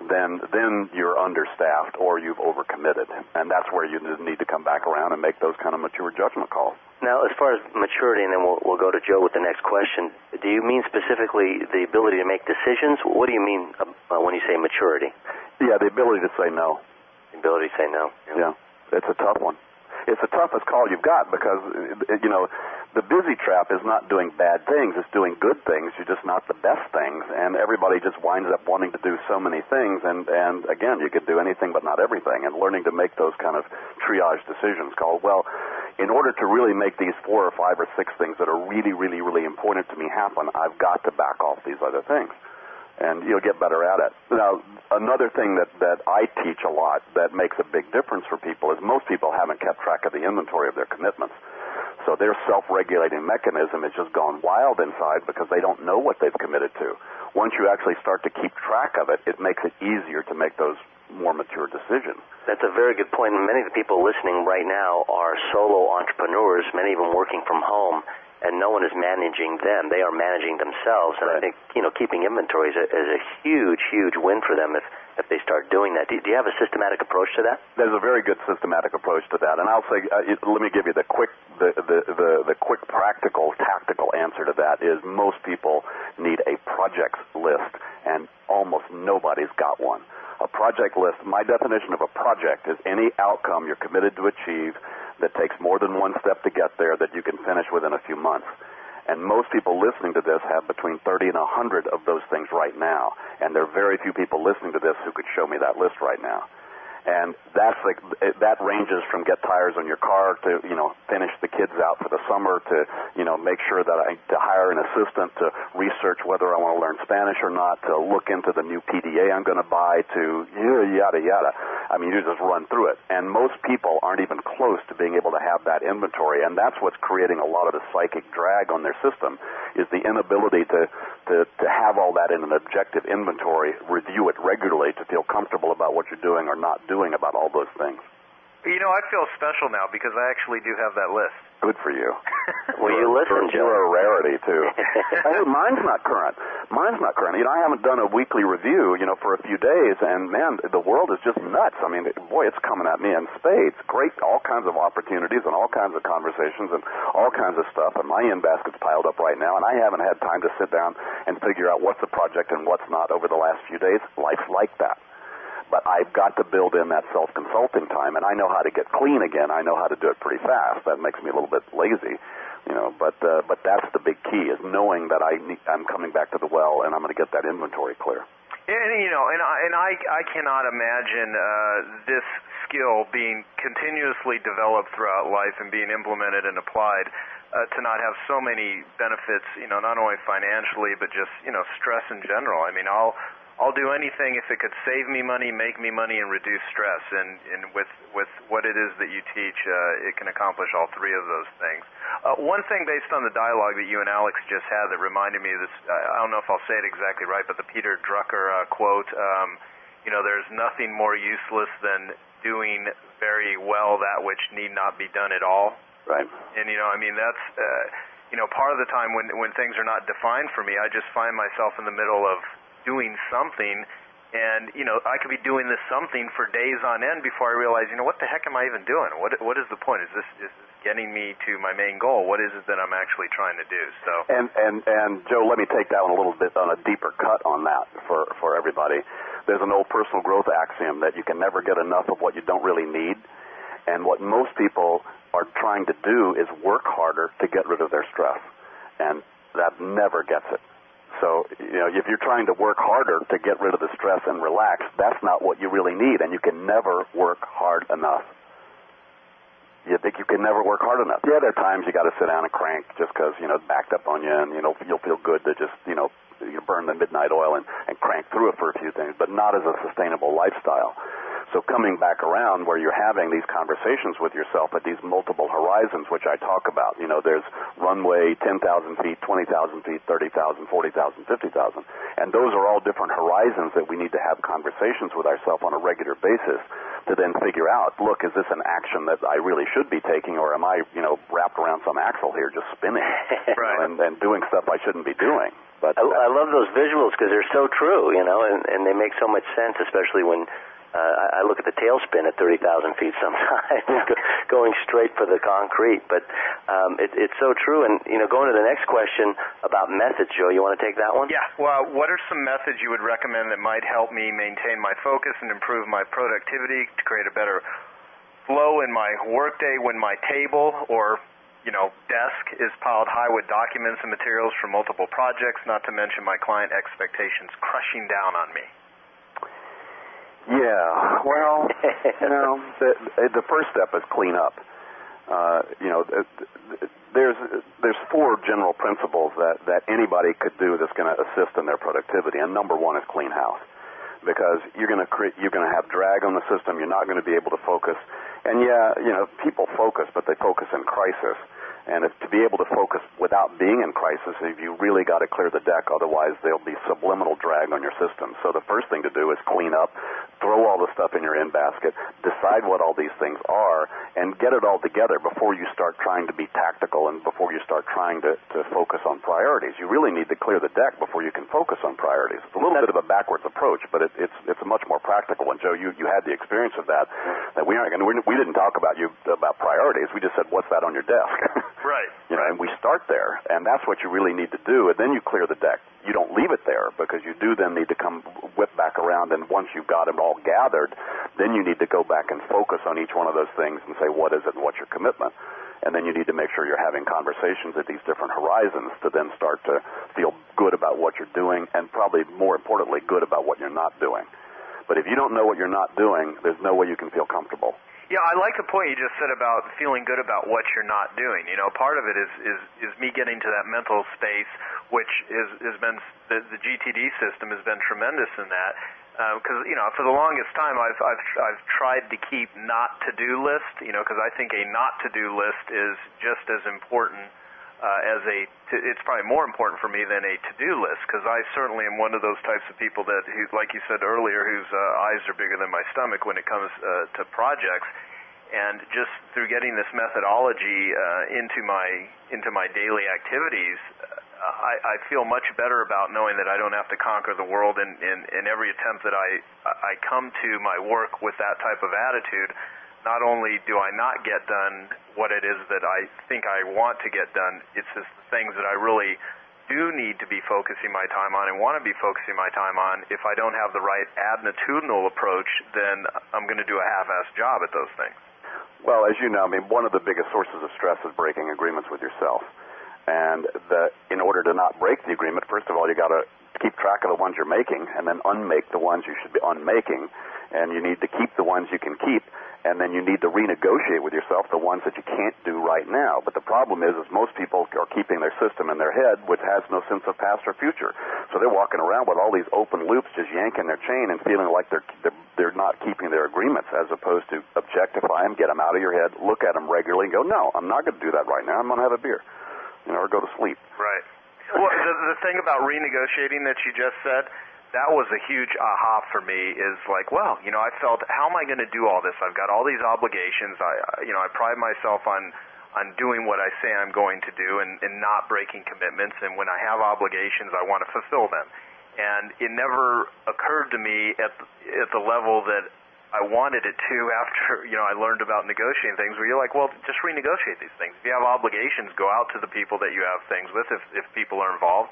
[SPEAKER 4] then you're understaffed or you've overcommitted. And that's where you need to come back around and make those kind of mature judgment calls.
[SPEAKER 2] Now, as far as maturity, and then we'll go to Joe with the next question, do you mean specifically the ability to make decisions? What do you mean when you say maturity?
[SPEAKER 4] Yeah, the ability to say no.
[SPEAKER 2] The ability to say no.
[SPEAKER 4] Yeah, it's a tough one. It's the toughest call you've got, because, the busy trap is not doing bad things, it's doing good things. You're just not the best things, and everybody just winds up wanting to do so many things, and again, you could do anything but not everything, and learning to make those kind of triage decisions called, well, in order to really make these 4 or 5 or 6 things that are really, really, really important to me happen, I've got to back off these other things. And you'll get better at it. Now, another thing that I teach a lot that makes a big difference for people is most people haven't kept track of the inventory of their commitments. So their self-regulating mechanism has just gone wild inside because they don't know what they've committed to. Once you actually start to keep track of it, it makes it easier to make those more mature decision.
[SPEAKER 2] That's a very good point. Many of the people listening right now are solo entrepreneurs, many of them working from home, and no one is managing them. They are managing themselves. And I think, keeping inventory is a huge, huge win for them if they start doing that. Do you have a systematic approach to that?
[SPEAKER 4] There's a very good systematic approach to that. And I'll say, let me give you the quick practical, tactical answer to that is most people need a projects list, and almost nobody's got one. A project list, my definition of a project is any outcome you're committed to achieve that takes more than one step to get there that you can finish within a few months. And most people listening to this have between 30 and 100 of those things right now. And there are very few people listening to this who could show me that list right now. And that ranges from get tires on your car to, finish the kids out for the summer to, make sure that to hire an assistant to research whether I want to learn Spanish or not, to look into the new PDA I'm going to buy, to yada, yada. I mean, you just run through it. And most people aren't even close to being able to have that inventory. And that's what's creating a lot of the psychic drag on their system, is the inability to have all that in an objective inventory, review it regularly to feel comfortable about what you're doing or not doing about all those things.
[SPEAKER 3] I feel special now because I actually do have that list.
[SPEAKER 4] Good for you.
[SPEAKER 2] Well, you listen, Joe.
[SPEAKER 4] You're a rarity, too. Hey, mine's not current. I haven't done a weekly review, for a few days, and, man, the world is just nuts. I mean, boy, it's coming at me in spades. Great, all kinds of opportunities and all kinds of conversations and all kinds of stuff, and my in-basket's piled up right now, and I haven't had time to sit down and figure out what's a project and what's not over the last few days. Life's like that. But I've got to build in that self-consulting time, and I know how to get clean again. I know how to do it pretty fast. That makes me a little bit lazy, But that's the big key, is knowing that I'm coming back to the well, and I'm going to get that inventory clear.
[SPEAKER 3] And I cannot imagine this skill being continuously developed throughout life and being implemented and applied to not have so many benefits, not only financially but just stress in general. I mean, I'll do anything if it could save me money, make me money, and reduce stress. And with what it is that you teach, it can accomplish all three of those things. One thing based on the dialogue that you and Alex just had that reminded me of this, I don't know if I'll say it exactly right, but the Peter Drucker quote, there's nothing more useless than doing very well that which need not be done at all.
[SPEAKER 4] Right.
[SPEAKER 3] And, that's... part of the time when things are not defined for me, I just find myself in the middle of doing something, and I could be doing this something for days on end before I realize, what the heck am I even doing? What is the point? Is this getting me to my main goal? What is it that I'm actually trying to do? So
[SPEAKER 4] and Joe, let me take that one a little bit on a deeper cut on that for everybody. There's an old personal growth axiom that you can never get enough of what you don't really need, and what most people are trying to do is work harder to get rid of their stress, and that never gets it. So, if you're trying to work harder to get rid of the stress and relax, that's not what you really need, and you can never work hard enough. You think you can never work hard enough? Yeah, there are times you got to sit down and crank just because, it's backed up on you, and, you'll feel good to just, you burn the midnight oil and crank through it for a few things, but not as a sustainable lifestyle. So coming back around where you're having these conversations with yourself at these multiple horizons, which I talk about, there's runway, 10,000 feet, 20,000 feet, 30,000, 40,000, 50,000. And those are all different horizons that we need to have conversations with ourselves on a regular basis to then figure out, look, is this an action that I really should be taking, or am I, wrapped around some axle here just spinning
[SPEAKER 3] right.
[SPEAKER 4] and doing stuff I shouldn't be doing? But
[SPEAKER 2] I love those visuals because they're so true, and they make so much sense, especially when I look at the tailspin at 30,000 feet sometimes, going straight for the concrete. But it's so true. And, going to the next question about methods, Joe, you want to take that one?
[SPEAKER 3] Yeah. Well, what are some methods you would recommend that might help me maintain my focus and improve my productivity to create a better flow in my workday when my table or desk is piled high with documents and materials for multiple projects, not to mention my client expectations crushing down on me?
[SPEAKER 4] Yeah, well, the first step is clean up. There's four general principles that anybody could do that's going to assist in their productivity, and number one is clean house, because you're going to have drag on the system. You're not going to be able to focus, and people focus, but they focus in crisis. And to be able to focus without being in crisis, you really got to clear the deck. Otherwise, there'll be subliminal drag on your system. So the first thing to do is clean up, throw all the stuff in your in basket, decide what all these things are, and get it all together before you start trying to be tactical and before you start trying to focus on priorities. You really need to clear the deck before you can focus on priorities. It's a little bit of a backwards approach, but it's a much more practical one. Joe, you had the experience of that. That we didn't talk about priorities. We just said, what's that on your desk?
[SPEAKER 3] Right.
[SPEAKER 4] And we start there, and that's what you really need to do, and then you clear the deck. You don't leave it there, because you do then need to come whip back around, and once you've got it all gathered, then you need to go back and focus on each one of those things and say, what is it and what's your commitment? And then you need to make sure you're having conversations at these different horizons to then start to feel good about what you're doing, and probably more importantly, good about what you're not doing. But if you don't know what you're not doing, there's no way you can feel comfortable.
[SPEAKER 3] Yeah, I like the point you just said about feeling good about what you're not doing. Part of it is me getting to that mental space, which has been the GTD system has been tremendous in that. Because for the longest time I've tried to keep not to do list. Because I think a not to do list is just as important it's probably more important for me than a to do list. Because I certainly am one of those types of people that, like you said earlier, whose eyes are bigger than my stomach when it comes to projects. And just through getting this methodology into my daily activities, I feel much better about knowing that I don't have to conquer the world in every attempt that I come to my work with that type of attitude. Not only do I not get done what it is that I think I want to get done, it's just the things that I really do need to be focusing my time on and want to be focusing my time on. If I don't have the right attitudinal approach, then I'm going to do a half-assed job at those things.
[SPEAKER 4] Well, as you know, one of the biggest sources of stress is breaking agreements with yourself. And in order to not break the agreement, first of all, you got to keep track of the ones you're making, and then unmake the ones you should be unmaking. And you need to keep the ones you can keep, and then you need to renegotiate with yourself the ones that you can't do right now. But the problem is most people are keeping their system in their head, which has no sense of past or future. So they're walking around with all these open loops, just yanking their chain and feeling like they're not keeping their agreements, as opposed to objectify them, get them out of your head, look at them regularly, and go, no, I'm not going to do that right now. I'm going to have a beer, or go to sleep.
[SPEAKER 3] Right. Well, the thing about renegotiating that you just said, that was a huge aha for me, is like, well, I felt, how am I going to do all this? I've got all these obligations. I pride myself on doing what I say I'm going to do and not breaking commitments. And when I have obligations, I want to fulfill them. And it never occurred to me at the level that I wanted it to after, I learned about negotiating things, where you're like, well, just renegotiate these things. If you have obligations, go out to the people that you have things with, if people are involved,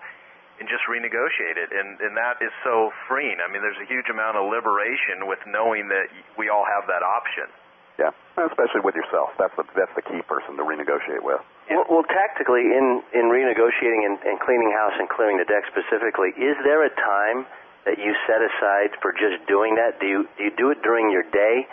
[SPEAKER 3] and just renegotiate it. And that is so freeing. There's a huge amount of liberation with knowing that we all have that option.
[SPEAKER 4] Yeah, especially with yourself. That's the key person to renegotiate with.
[SPEAKER 2] Yeah. Well, tactically, in renegotiating and cleaning house and clearing the deck specifically, is there a time that you set aside for just doing that? Do you do it during your day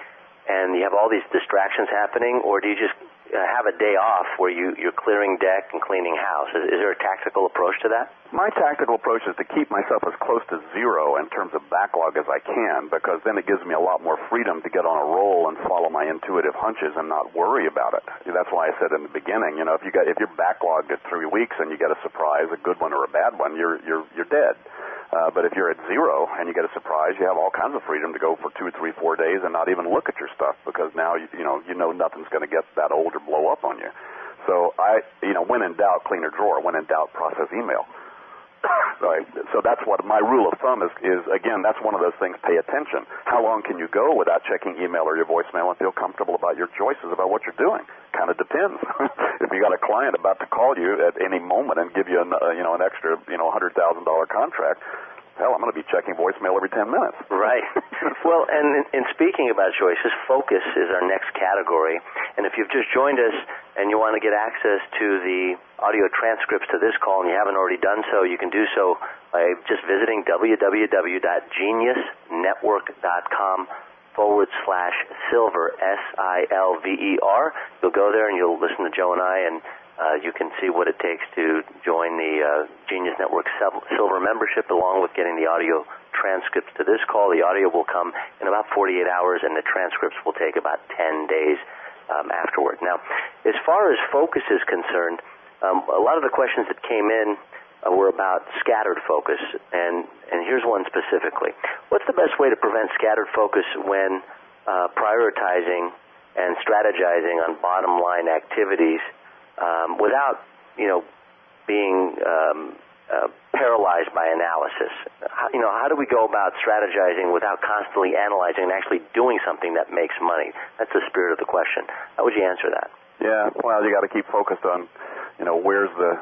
[SPEAKER 2] and you have all these distractions happening, or do you just have a day off where you're clearing deck and cleaning house? Is there a tactical approach to that?
[SPEAKER 4] My tactical approach is to keep myself as close to zero in terms of backlog as I can, because then it gives me a lot more freedom to get on a roll and follow my intuitive hunches and not worry about it. That's why I said in the beginning, if you're backlogged at 3 weeks and you get a surprise, a good one or a bad one, you're dead. But if you're at zero and you get a surprise, you have all kinds of freedom to go for 2, 3, 4 days and not even look at your stuff, because now you know nothing's going to get that old or blow up on you. So when in doubt, clean your drawer. When in doubt, process email. So that's what my rule of thumb is. Again, that's one of those things. Pay attention. How long can you go without checking email or your voicemail and feel comfortable about your choices about what you're doing? Kind of depends. If you got a client about to call you at any moment and give you an extra $100,000 contract, hell, I'm going to be checking voicemail every 10 minutes.
[SPEAKER 2] Right. Well, and in speaking about choices, focus is our next category. And if you've just joined us and you want to get access to the audio transcripts to this call and you haven't already done so, you can do so by just visiting www.geniusnetwork.com/silver, SILVER. You'll go there and you'll listen to Joe and I, and you can see what it takes to join the Genius Network Silver membership, along with getting the audio transcripts to this call. The audio will come in about 48 hours, and the transcripts will take about 10 days afterward. Now, as far as focus is concerned, a lot of the questions that came in were about scattered focus, and here's one specifically. What's the best way to prevent scattered focus when prioritizing and strategizing on bottom line activities without, being paralyzed by analysis? How do we go about strategizing without constantly analyzing and actually doing something that makes money? That's the spirit of the question. How would you answer that?
[SPEAKER 4] Yeah, well, you got to keep focused on, where's the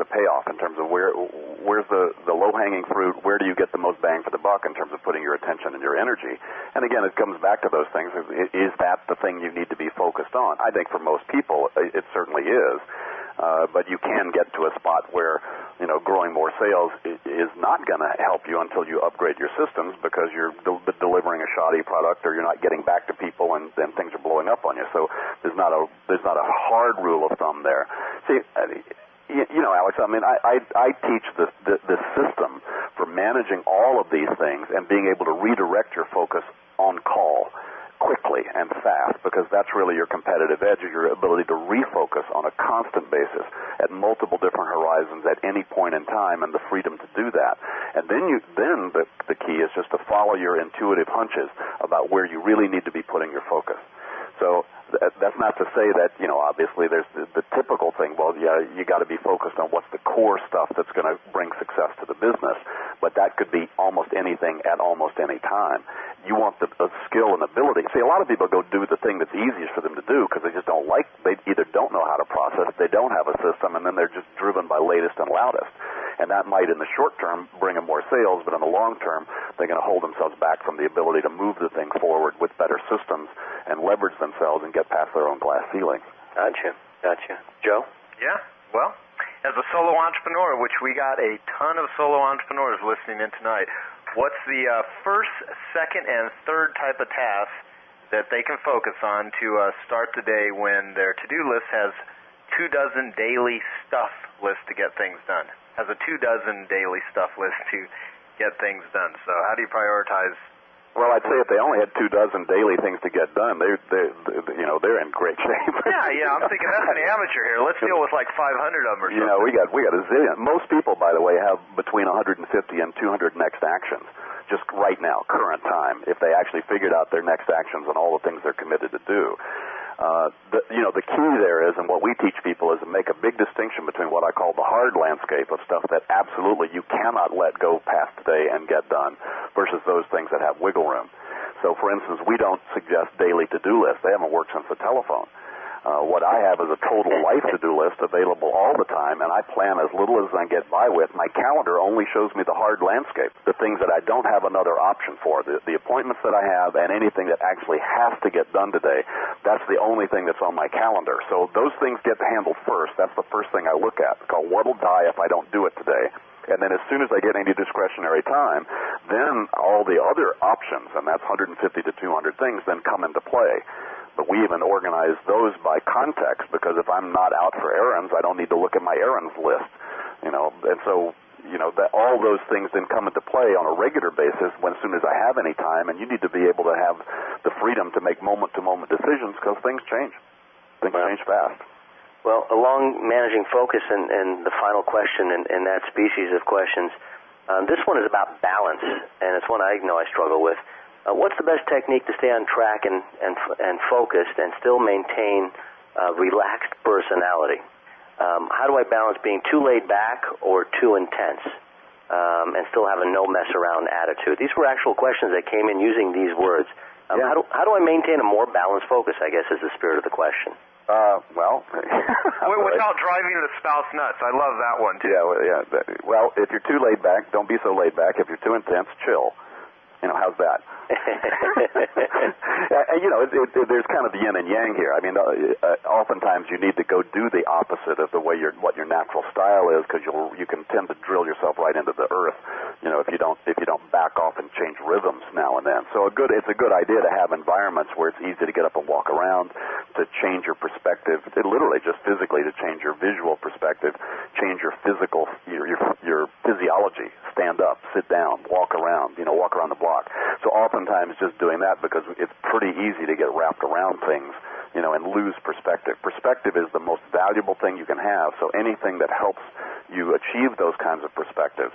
[SPEAKER 4] payoff in terms of where's the low-hanging fruit, where do you get the most bang for the buck in terms of putting your attention and your energy? And again, it comes back to those things. Is that the thing you need to be focused on? I think for most people, it certainly is. But you can get to a spot where, growing more sales is not going to help you until you upgrade your systems because you're delivering a shoddy product or you're not getting back to people and then things are blowing up on you. So there's not a hard rule of thumb there. See, Alex, I teach this system for managing all of these things and being able to redirect your focus on call quickly and fast, because that's really your competitive edge, is your ability to refocus on a constant basis at multiple different horizons at any point in time, and the freedom to do that. And then the key is just to follow your intuitive hunches about where you really need to be putting your focus. So that's not to say that, obviously there's the typical thing, well, yeah, you got to be focused on what's the core stuff that's going to bring success to the business, but that could be almost anything at almost any time. You want the skill and ability. See, a lot of people go do the thing that's easiest for them to do because they just they either don't know how to process, they don't have a system, and then they're just driven by latest and loudest. And that might, in the short term, bring them more sales, but in the long term, they're going to hold themselves back from the ability to move the thing forward with better systems and leverage themselves and get past their own glass ceiling.
[SPEAKER 2] Gotcha. Joe?
[SPEAKER 3] Yeah, well, as a solo entrepreneur, which we got a ton of solo entrepreneurs listening in tonight, what's the first, second, and third type of task that they can focus on to start the day when their to-do list has 24 daily stuff list to get things done? Has a 24 daily stuff list to get things done. So how do you prioritize?
[SPEAKER 4] Well, I'd say if they only had 24 daily things to get done, they're in great shape.
[SPEAKER 3] Yeah. I'm thinking that's an amateur here. Let's deal with like 500 of them or something.
[SPEAKER 4] We got a zillion. Most people, by the way, have between 150 and 200 next actions just right now, current time, if they actually figured out their next actions and all the things they're committed to do. The key there is, and what we teach people is to make a big distinction between what I call the hard landscape of stuff that absolutely you cannot let go past today and get done versus those things that have wiggle room. So, for instance, we don't suggest daily to-do lists. They haven't worked since the telephone. What I have is a total life to-do list available all the time, and I plan as little as I get by with. My calendar only shows me the hard landscape, the things that I don't have another option for, the appointments that I have, and anything that actually has to get done today. That's the only thing that's on my calendar. So those things get handled first. That's the first thing I look at. It's called what'll die if I don't do it today. And then as soon as I get any discretionary time, then all the other options, and that's 150 to 200 things, then come into play. But we even organize those by context, because if I'm not out for errands, I don't need to look at my errands list, and so, that all those things then come into play on a regular basis as soon as I have any time, and you need to be able to have the freedom to make moment-to-moment decisions because things change. Things change fast.
[SPEAKER 2] Well, along managing focus and the final question in that species of questions, this one is about balance, and it's one I know I struggle with. What's the best technique to stay on track and focused and still maintain relaxed personality? How do I balance being too laid back or too intense and still have a no-mess-around attitude? These were actual questions that came in using these words. How do I maintain a more balanced focus, I guess, is the spirit of the question.
[SPEAKER 3] Without driving the spouse nuts. I love that one, too.
[SPEAKER 4] Well, if you're too laid back, don't be so laid back. If you're too intense, chill. How's that? There's kind of the yin and yang here. I mean, oftentimes you need to go do the opposite of what your natural style is, because you can tend to drill yourself right into the earth. If you don't back off and change rhythms now and then. So it's a good idea to have environments where it's easy to get up and walk around, to change your perspective, literally just physically to change your visual perspective, change your physical, your physiology. Stand up, sit down, walk around the block. So oftentimes just doing that, because it's pretty easy to get wrapped around things, and lose perspective. Perspective is the most valuable thing you can have. So anything that helps you achieve those kinds of perspectives,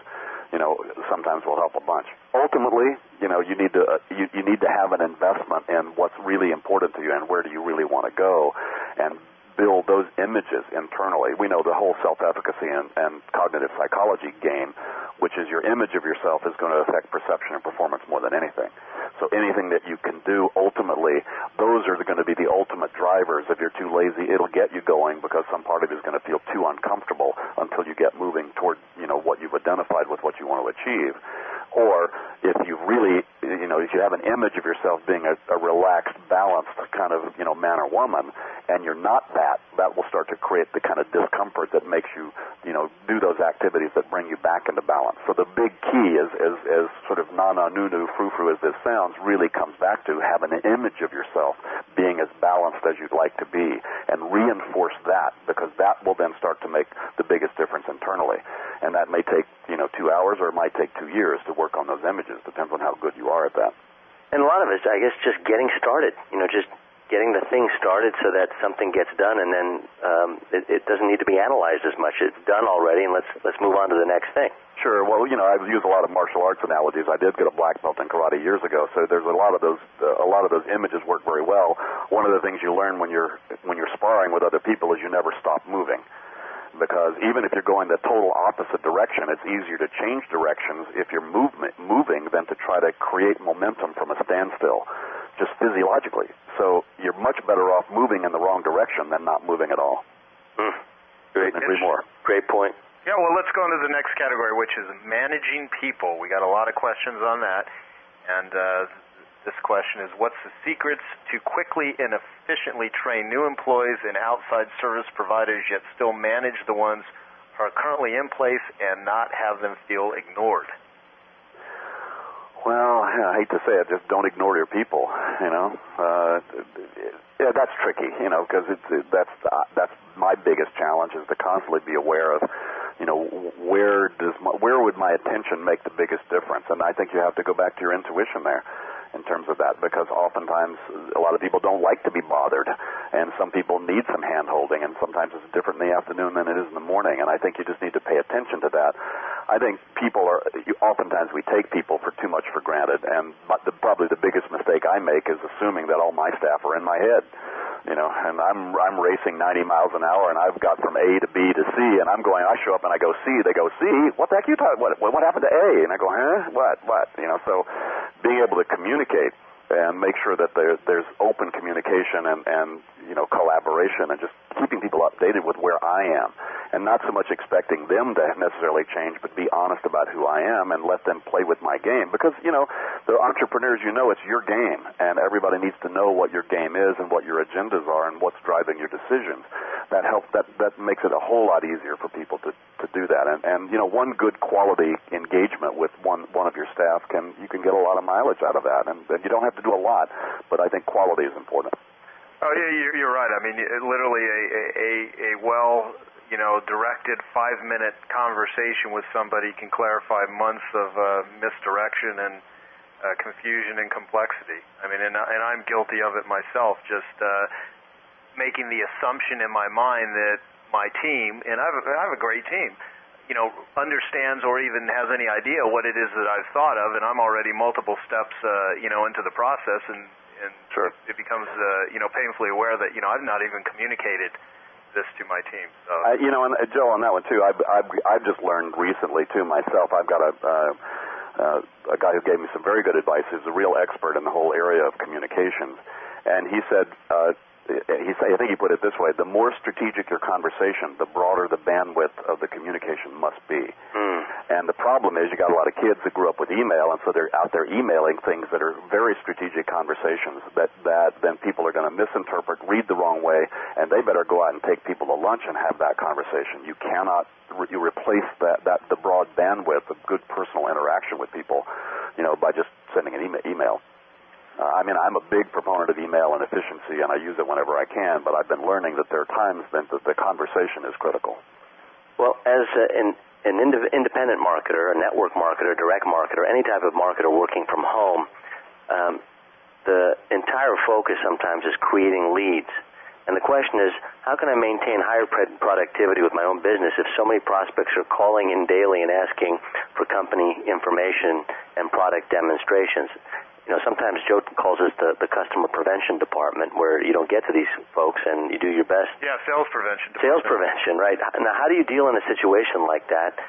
[SPEAKER 4] sometimes will help a bunch. Ultimately, you need to have an investment in what's really important to you and where do you really want to go, and build those images internally. We know the whole self-efficacy and cognitive psychology game, which is your image of yourself is going to affect perception and performance more than anything. So anything that you can do, ultimately, those are going to be the ultimate drivers. If you're too lazy, it'll get you going because some part of you is going to feel too uncomfortable until you get moving toward, what you've identified with what you want to achieve. Or if you really, if you have an image of yourself being a relaxed, balanced kind of, man or woman, and you're not that will start to create the kind of discomfort that makes you, do those activities that bring you back into balance. So the big key is as sort of na-na-nu-nu, frou-frou as this sounds, really comes back to having an image of yourself being as balanced as you'd like to be, and reinforce that, because that will then start to make the biggest difference internally. And that may take, 2 hours, or it might take 2 years to work on those images. Depends on how good you are at that.
[SPEAKER 2] And a lot of it's, I guess, just getting started. Just getting the thing started so that something gets done, and then it doesn't need to be analyzed as much. It's done already, and let's move on to the next thing.
[SPEAKER 4] Sure. Well, I've used a lot of martial arts analogies. I did get a black belt in karate years ago, so there's a lot of those images work very well. One of the things you learn when you're sparring with other people is you never stop moving. Because even if you're going the total opposite direction, it's easier to change directions if you're moving than to try to create momentum from a standstill, just physiologically. So you're much better off moving in the wrong direction than not moving at all.
[SPEAKER 2] Great.
[SPEAKER 4] Agree more.
[SPEAKER 2] Great point.
[SPEAKER 3] Yeah, well, let's go into the next category, which is managing people. We got a lot of questions on that, and this question is, what's the secrets to quickly and efficiently train new employees and outside service providers, yet still manage the ones who are currently in place and not have them feel ignored?
[SPEAKER 4] Well, I hate to say it, just don't ignore your people. Yeah, that's tricky. Because that's my biggest challenge, is to constantly be aware of, where would my attention make the biggest difference? And I think you have to go back to your intuition there in terms of that, because oftentimes a lot of people don't like to be bothered, and some people need some hand-holding, and sometimes it's different in the afternoon than it is in the morning, and I think you just need to pay attention to that. I think oftentimes we take people for too much for granted, and probably the biggest mistake I make is assuming that all my staff are in my head. And I'm racing 90 miles an hour, and I've got from A to B to C, and I show up and I go C, they go C, what the heck are you talking, what happened to A? And I go, huh, what, so being able to communicate and make sure that there's open communication and collaboration, and just keeping people updated with where I am, and not so much expecting them to necessarily change, but be honest about who I am and let them play with my game. Because, the entrepreneurs, it's your game, and everybody needs to know what your game is and what your agendas are and what's driving your decisions. That helps. That makes it a whole lot easier for people to do that. And one good quality engagement with one of your staff you can get a lot of mileage out of that, and you don't have to do a lot, but I think quality is important.
[SPEAKER 3] Oh, yeah, you're right. I mean, literally a well, directed 5-minute conversation with somebody can clarify months of misdirection and confusion and complexity. I mean, and I'm guilty of it myself, just making the assumption in my mind that my team, and I have a great team, understands or even has any idea what it is that I've thought of, and I'm already multiple steps, into the process, and
[SPEAKER 4] sure,
[SPEAKER 3] it becomes, painfully aware that, I've not even communicated this to my team. So.
[SPEAKER 4] And Joe, on that one too, I've just learned recently too myself. I've got a guy who gave me some very good advice. He's a real expert in the whole area of communications, and he said, I think he put it this way: the more strategic your conversation, the broader the bandwidth of the communication must be. And the problem is, you got a lot of kids that grew up with email, and so they're out there emailing things that are very strategic conversations that then people are going to misinterpret, read the wrong way, and they better go out and take people to lunch and have that conversation. You cannot you replace the broad bandwidth of good personal interaction with people, by just sending an email. I'm a big proponent of email and efficiency, and I use it whenever I can, but I've been learning that there are times that the conversation is critical.
[SPEAKER 2] Well, as an independent marketer, a network marketer, direct marketer, any type of marketer working from home, the entire focus sometimes is creating leads. And the question is, how can I maintain higher productivity with my own business if so many prospects are calling in daily and asking for company information and product demonstrations? Sometimes Joe calls us the customer prevention department, where you don't get to these folks and you do your best.
[SPEAKER 3] Yeah, sales prevention department.
[SPEAKER 2] Sales prevention, right. Now, how do you deal in a situation like that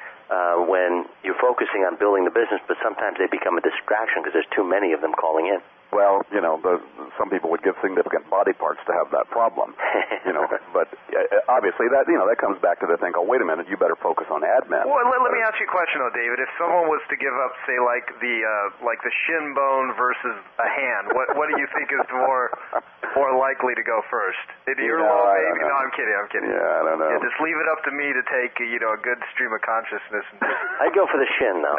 [SPEAKER 2] when you're focusing on building the business, but sometimes they become a distraction because there's too many of them calling in?
[SPEAKER 4] Well, some people would give significant body parts to have that problem, but obviously that comes back to the thing, wait a minute, you better focus on admin.
[SPEAKER 3] Well, let me ask you a question, though, David. If someone was to give up, say, like the shin bone versus a hand, what do you think is more likely to go first? Your low baby? No, I'm kidding.
[SPEAKER 4] Yeah, I don't know.
[SPEAKER 3] Yeah, just leave it up to me to take a good stream of consciousness.
[SPEAKER 2] I'd go for the shin, though.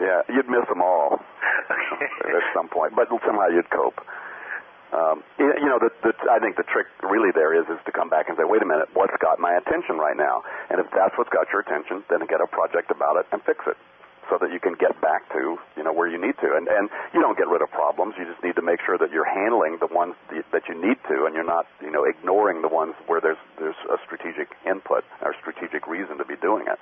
[SPEAKER 4] Yeah, you'd miss them all at some point, but somehow you'd cope. I think the trick really there is to come back and say, wait a minute, what's got my attention right now? And if that's what's got your attention, then get a project about it and fix it so that you can get back to, where you need to. And you don't get rid of problems. You just need to make sure that you're handling the ones that you need to, and you're not, ignoring the ones where there's a strategic input or strategic reason to be doing it.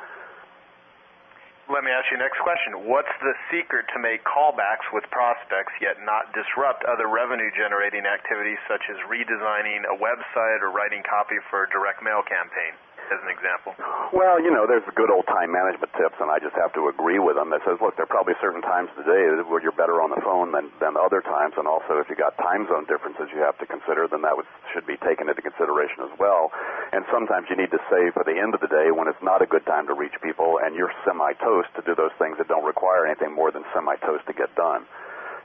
[SPEAKER 3] Let me ask you the next question. What's the secret to make callbacks with prospects yet not disrupt other revenue-generating activities such as redesigning a website or writing copy for a direct mail campaign, as an example? Well,
[SPEAKER 4] there's good old time management tips, and I just have to agree with them. It says, look, there are probably certain times of the day where you're better on the phone than other times, and also if you got time zone differences you have to consider, then that should be taken into consideration as well. And sometimes you need to save for the end of the day when it's not a good time to reach people and you're semi-toast to do those things that don't require anything more than semi-toast to get done.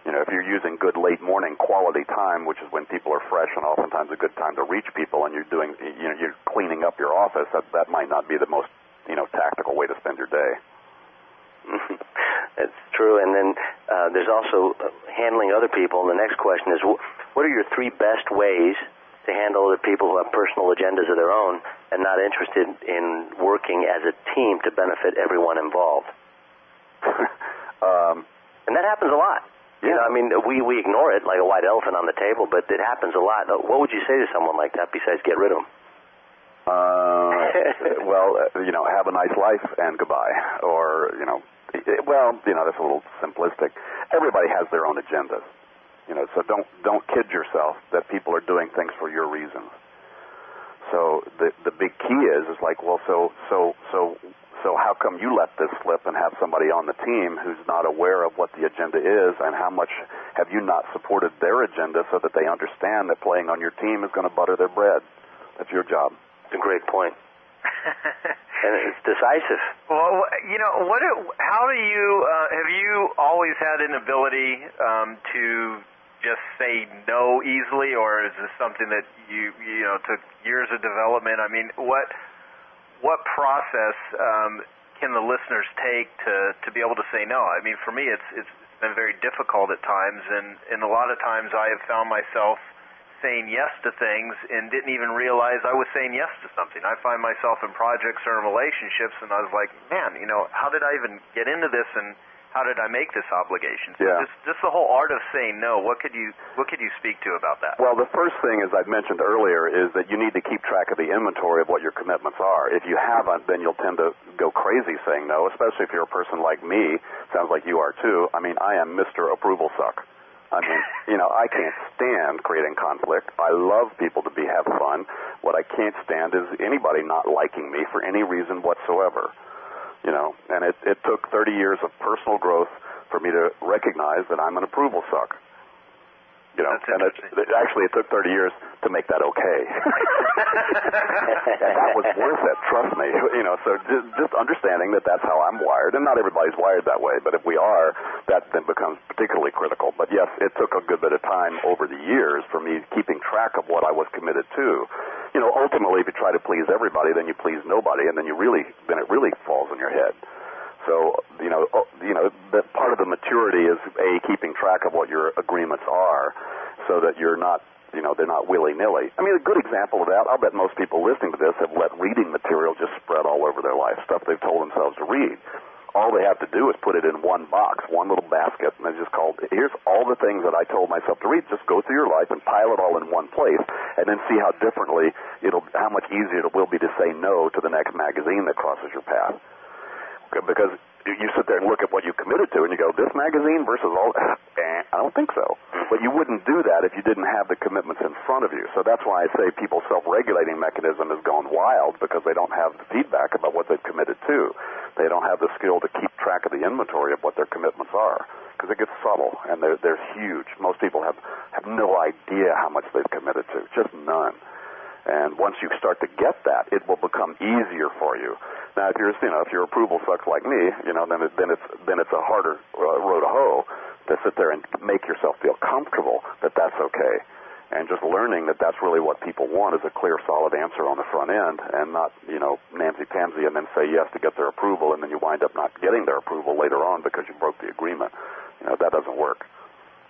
[SPEAKER 4] If you're using good late morning quality time, which is when people are fresh and oftentimes a good time to reach people, and you're doing, you're cleaning up your office, that might not be the most, tactical way to spend your day.
[SPEAKER 2] That's true. And then there's also handling other people. And the next question is, what are your 3 best ways to handle other people who have personal agendas of their own and not interested in working as a team to benefit everyone involved? And that happens a lot.
[SPEAKER 4] Yeah.
[SPEAKER 2] We ignore it like a white elephant on the table, but it happens a lot. What would you say to someone like that besides get rid of them?
[SPEAKER 4] Have a nice life and goodbye. Or, that's a little simplistic. Everybody has their own agendas. So don't kid yourself that people are doing things for your reasons. So the big key is like, well, so how come you let this slip and have somebody on the team who's not aware of what the agenda is, and how much have you not supported their agenda so that they understand that playing on your team is going to butter their bread? That's your job.
[SPEAKER 2] It's a great point. And it's decisive.
[SPEAKER 3] Well, how do you, have you always had an ability to just say no easily, or is this something that you took years of development? What process can the listeners take to be able to say no? For me, it's been very difficult at times, and a lot of times I have found myself saying yes to things and didn't even realize I was saying yes to something. I find myself in projects or in relationships, and I was like, man, how did I even get into this, and how did I make this obligation? So
[SPEAKER 4] yeah.
[SPEAKER 3] just the whole art of saying no, what could you speak to about that?
[SPEAKER 4] Well, the first thing, as I've mentioned earlier, is that you need to keep track of the inventory of what your commitments are. If you haven't, then you'll tend to go crazy saying no, especially if you're a person like me. Sounds like you are too. I am Mr. Approval Suck. I can't stand creating conflict. I love people to have fun. What I can't stand is anybody not liking me for any reason whatsoever. And it took 30 years of personal growth for me to recognize that I'm an approval suck. And it took 30 years to make that okay. And that was worth it, trust me. So just understanding that that's how I'm wired, and not everybody's wired that way, but if we are, that then becomes particularly critical. But yes, it took a good bit of time over the years for me keeping track of what I was committed to. Ultimately, if you try to please everybody, then you please nobody, and then it really falls on your head. So, that part of the maturity is, keeping track of what your agreements are so that you're not, they're not willy-nilly. A good example of that, I'll bet most people listening to this have let reading material just spread all over their life, stuff they've told themselves to read. all they have to do is put it in one box, one little basket, and it's just called, here's all the things that I told myself to read. Just go through your life and pile it all in one place, and then see how differently how much easier it will be to say no to the next magazine that crosses your path. Because you sit there and look at what you committed to, and you go, this magazine versus all, I don't think so. But you wouldn't do that if you didn't have the commitments in front of you. So that's why I say people's self-regulating mechanism has gone wild, because they don't have the feedback about what they've committed to. They don't have the skill to keep track of the inventory of what their commitments are, because it gets subtle, and they're huge. Most people have no idea how much they've committed to, just none. And once you start to get that, it will become easier for you. Now, if your approval sucks like me, then it's a harder row to hoe to sit there and make yourself feel comfortable that that's okay. And just learning that that's really what people want is a clear, solid answer on the front end, and not, Nancy-Pansy and then say yes to get their approval, and then you wind up not getting their approval later on because you broke the agreement. That doesn't work.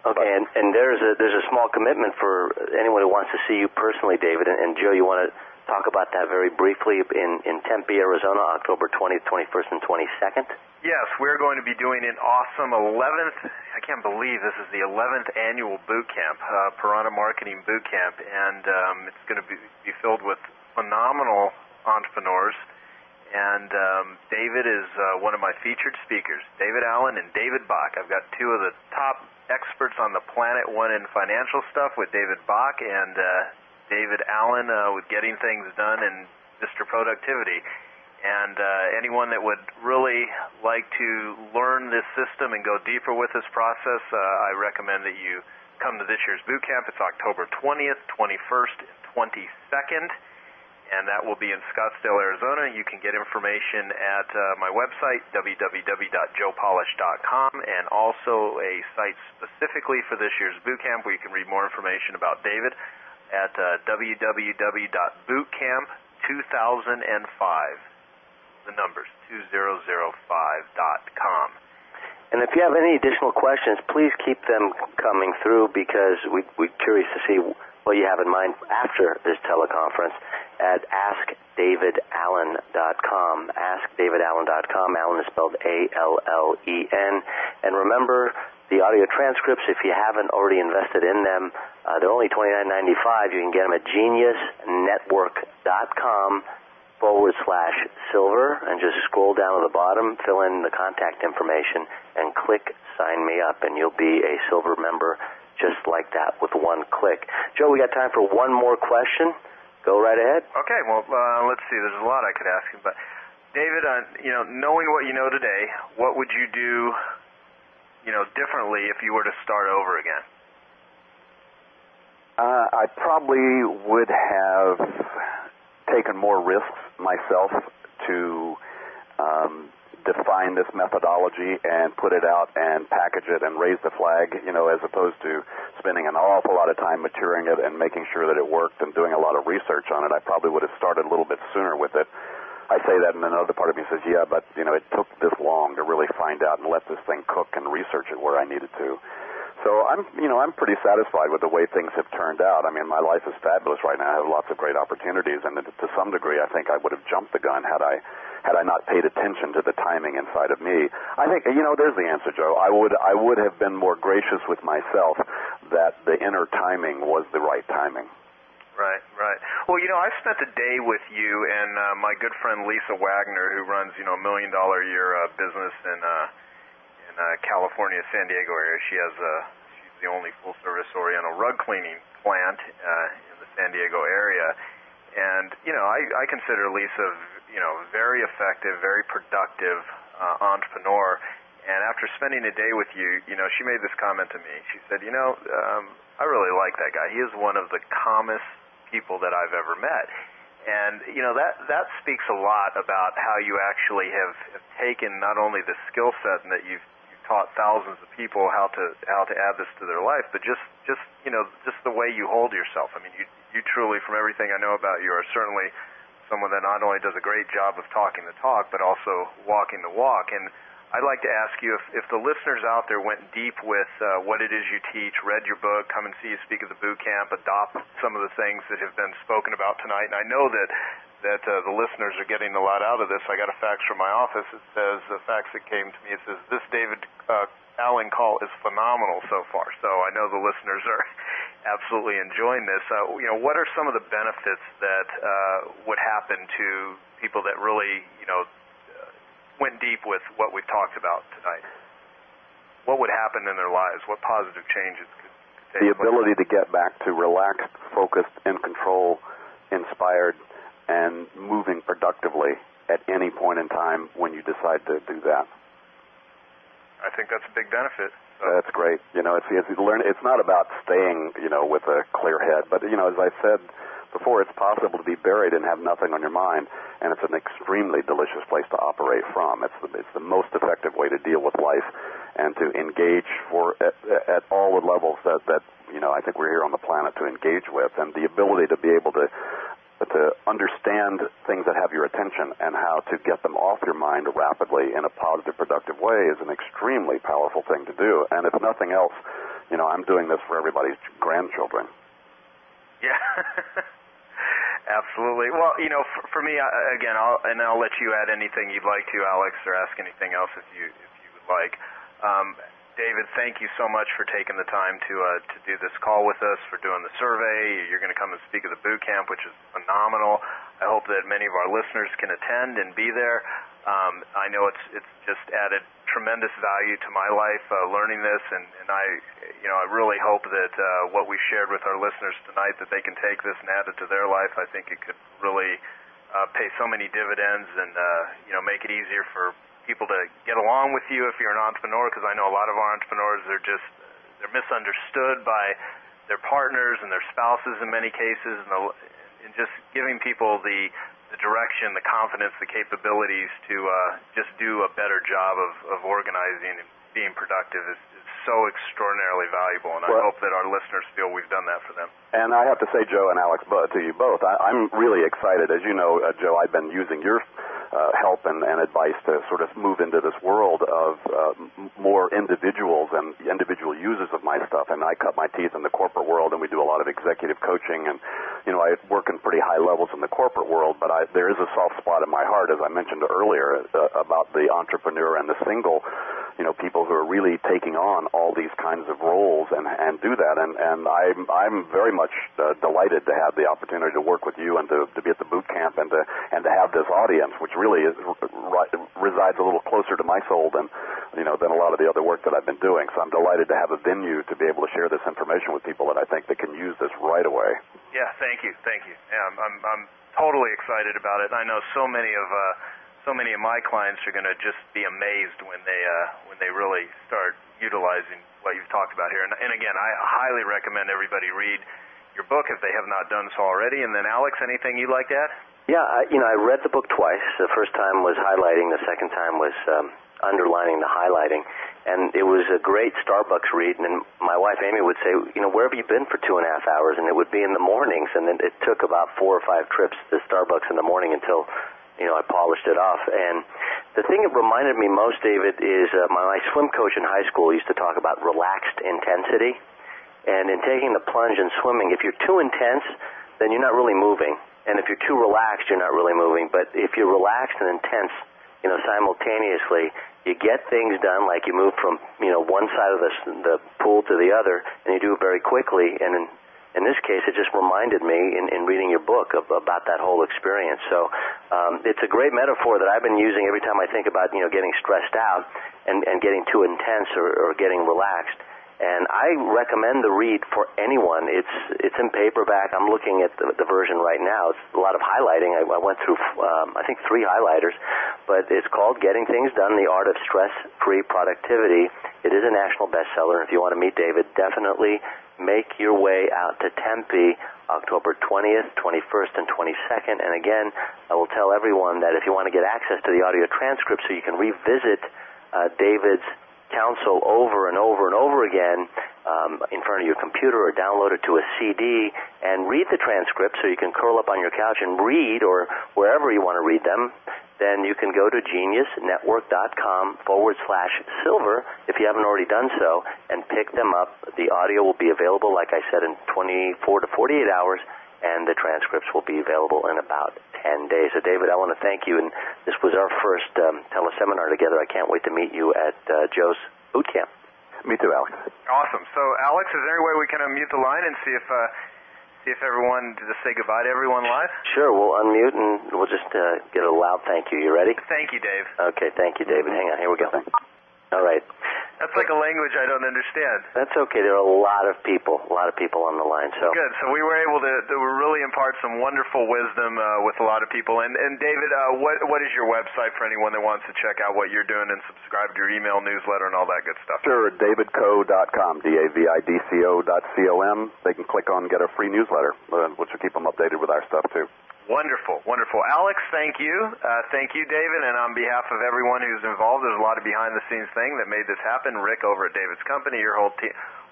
[SPEAKER 2] Okay, and there's a small commitment for anyone who wants to see you personally, David. And Joe, you want to talk about that very briefly in Tempe, Arizona, October 20th, 21st, and 22nd?
[SPEAKER 3] Yes, we're going to be doing an awesome 11th, I can't believe this is the 11th annual boot camp, Piranha Marketing Boot Camp, and it's going to be filled with phenomenal entrepreneurs. And David is one of my featured speakers, David Allen and David Bach. I've got two of the top experts on the planet, one in financial stuff with David Bach, and David Allen with getting things done and Mr. Productivity. And anyone that would really like to learn this system and go deeper with this process, I recommend that you come to this year's boot camp. It's October 20th, 21st, and 22nd. And that will be in Scottsdale, Arizona. You can get information at my website, www.joepolish.com, and also a site specifically for this year's boot camp where you can read more information about David at www.bootcamp2005. The numbers, 2005.com.
[SPEAKER 2] And if you have any additional questions, please keep them coming through, because we're curious to see what you have in mind after this teleconference at AskDavidAllen.com. AskDavidAllen.com. Allen is spelled A-L-L-E-N. And remember, the audio transcripts, if you haven't already invested in them, they're only $29.95. You can get them at geniusnetwork.com/silver, and just scroll down to the bottom, fill in the contact information, and click Sign Me Up, and you'll be a silver member just like that with one click. Joe, we got time for one more question. Go right ahead.
[SPEAKER 3] Okay, well, let's see. There's a lot I could ask you, but David, knowing what you know today, what would you do, differently if you were to start over again?
[SPEAKER 4] I probably would have taken more risks myself to define this methodology and put it out and package it and raise the flag, as opposed to spending an awful lot of time maturing it and making sure that it worked and doing a lot of research on it. I probably would have started a little bit sooner with it. I say that, and another part of me says, yeah, but, it took this long to really find out and let this thing cook and research it where I needed to. So I'm pretty satisfied with the way things have turned out. I mean, my life is fabulous right now. I have lots of great opportunities, and to some degree, I think I would have jumped the gun had I not paid attention to the timing inside of me. I think, there's the answer, Joe. I would have been more gracious with myself that the inner timing was the right timing.
[SPEAKER 3] Right. Well, I spent a day with you and my good friend Lisa Wagner, who runs, $1 million a year business in California, San Diego area. She's the only full-service Oriental rug cleaning plant in the San Diego area. And, I consider Lisa, very effective, very productive entrepreneur. And after spending a day with you, she made this comment to me. She said, I really like that guy. He is one of the calmest people that I've ever met. And, that speaks a lot about how you actually have taken not only the skill set and that you've taught thousands of people how to add this to their life, but just the way you hold yourself. I mean, you truly, from everything I know about you, are certainly someone that not only does a great job of talking the talk, but also walking the walk. And I'd like to ask you if the listeners out there went deep with what it is you teach, read your book, come and see you speak at the boot camp, adopt some of the things that have been spoken about tonight. And I know that that the listeners are getting a lot out of this. I got a fax from my office. It says, the fax that came to me, it says, this David Allen call is phenomenal so far. So I know the listeners are absolutely enjoying this. What are some of the benefits that would happen to people that really, went deep with what we've talked about tonight? What would happen in their lives? What positive changes could take place?
[SPEAKER 4] The ability to get back to relaxed, focused, in control, inspired, and moving productively at any point in time when you decide to do that.
[SPEAKER 3] I think that's a big benefit. So.
[SPEAKER 4] That's great. It's not about staying, with a clear head, but as I said before, it's possible to be buried and have nothing on your mind, and it's an extremely delicious place to operate from. It's the most effective way to deal with life and to engage at all the levels that I think we're here on the planet to engage with, and the ability to be able to understand things that have your attention and how to get them off your mind rapidly in a positive, productive way is an extremely powerful thing to do. And if nothing else, I'm doing this for everybody's grandchildren.
[SPEAKER 3] Yeah, absolutely. Well, for me, again, I'll let you add anything you'd like to, Alex, or ask anything else if you would like. David, thank you so much for taking the time to do this call with us, for doing the survey. You're going to come and speak at the boot camp, which is phenomenal. I hope that many of our listeners can attend and be there. I know it's just added tremendous value to my life learning this, and I really hope that what we shared with our listeners tonight, that they can take this and add it to their life. I think it could really pay so many dividends and make it easier for people to get along with you if you're an entrepreneur, because I know a lot of our entrepreneurs they're misunderstood by their partners and their spouses in many cases, and just giving people the direction, the confidence, the capabilities to just do a better job of organizing and being productive is so extraordinarily valuable, and I hope that our listeners feel we've done that for them. And
[SPEAKER 4] I have to say, Joe and Alex, to you both, I'm really excited. As you know, Joe, I've been using your help and advice to sort of move into this world of more individuals and individual users of my stuff. And I cut my teeth in the corporate world, and we do a lot of executive coaching. And, I work in pretty high levels in the corporate world, but there is a soft spot in my heart, as I mentioned earlier, about the entrepreneur and the single, people who are really taking on all these kinds of roles and do that. And I'm very much delighted to have the opportunity to work with you and to be at the boot camp and to have this audience, which really resides a little closer to my soul than a lot of the other work that I've been doing. So I'm delighted to have a venue to be able to share this information with people that I think that can use this right away.
[SPEAKER 3] Yeah, thank you. Yeah, I'm totally excited about it. And I know so many of my clients are going to just be amazed when they really start utilizing what you've talked about here. And again, I highly recommend everybody read your book if they have not done so already. And then, Alex, anything you'd like to add?
[SPEAKER 2] Yeah, I read the book twice. The first time was highlighting. The second time was underlining the highlighting. And it was a great Starbucks read. And my wife, Amy, would say, where have you been for 2.5 hours? And it would be in the mornings. And then it took about 4 or 5 trips to Starbucks in the morning until I polished it off. And the thing that reminded me most, David, is my swim coach in high school used to talk about relaxed intensity. And in taking the plunge in swimming, if you're too intense, then you're not really moving. And if you're too relaxed, you're not really moving. But if you're relaxed and intense, simultaneously, you get things done, like you move from, one side of the pool to the other, and you do it very quickly. And in this case, it just reminded me in reading your book about that whole experience. So it's a great metaphor that I've been using every time I think about, getting stressed out and getting too intense or getting relaxed. And I recommend the read for anyone. It's in paperback. I'm looking at the version right now. It's a lot of highlighting. I went through, I think, 3 highlighters. But it's called Getting Things Done, The Art of Stress-Free Productivity. It is a national bestseller. And if you want to meet David, definitely make your way out to Tempe, October 20th, 21st, and 22nd. And again, I will tell everyone that if you want to get access to the audio transcript so you can revisit David's counsel over and over and over again in front of your computer, or download it to a CD and read the transcript so you can curl up on your couch and read, or wherever you want to read them, then you can go to geniusnetwork.com/silver if you haven't already done so, and pick them up. The audio will be available, like I said, in 24 to 48 hours, and the transcripts will be available in about 10 days. So, David, I want to thank you, and this was our first teleseminar together. I can't wait to meet you at Joe's boot camp.
[SPEAKER 4] Me too, Alex.
[SPEAKER 3] Awesome. So, Alex, is there any way we can unmute the line and see if everyone, to just say goodbye to everyone live?
[SPEAKER 2] Sure, we'll unmute and we'll just get a loud thank you. You ready?
[SPEAKER 3] Thank you, Dave.
[SPEAKER 2] Okay, thank you, David. Hang on, here we go. All right.
[SPEAKER 3] That's like a language I don't understand.
[SPEAKER 2] That's okay. There are a lot of people on the line. So
[SPEAKER 3] good. So we were able to really impart some wonderful wisdom with a lot of people. And David, what is your website for anyone that wants to check out what you're doing and subscribe to your email newsletter and all that good stuff?
[SPEAKER 4] Sure, davidco.com, DAVIDCO.com. They can click on get a free newsletter, which will keep them updated with our stuff too.
[SPEAKER 3] Wonderful, wonderful. Alex, thank you. Thank you, David. And on behalf of everyone who's involved, there's a lot of behind-the-scenes thing that made this happen. Rick over at David's company, your whole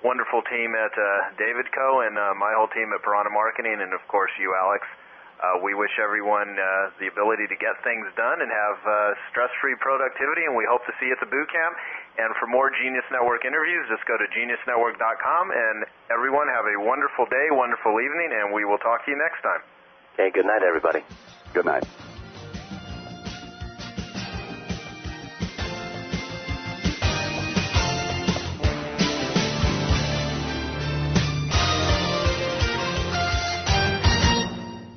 [SPEAKER 3] wonderful team at David Co., and my whole team at Piranha Marketing, and, of course, you, Alex. We wish everyone the ability to get things done and have stress-free productivity, and we hope to see you at the boot camp. And for more Genius Network interviews, just go to geniusnetwork.com. And everyone have a wonderful day, wonderful evening, and we will talk to you next time.
[SPEAKER 2] Okay, good night, everybody.
[SPEAKER 4] Good night.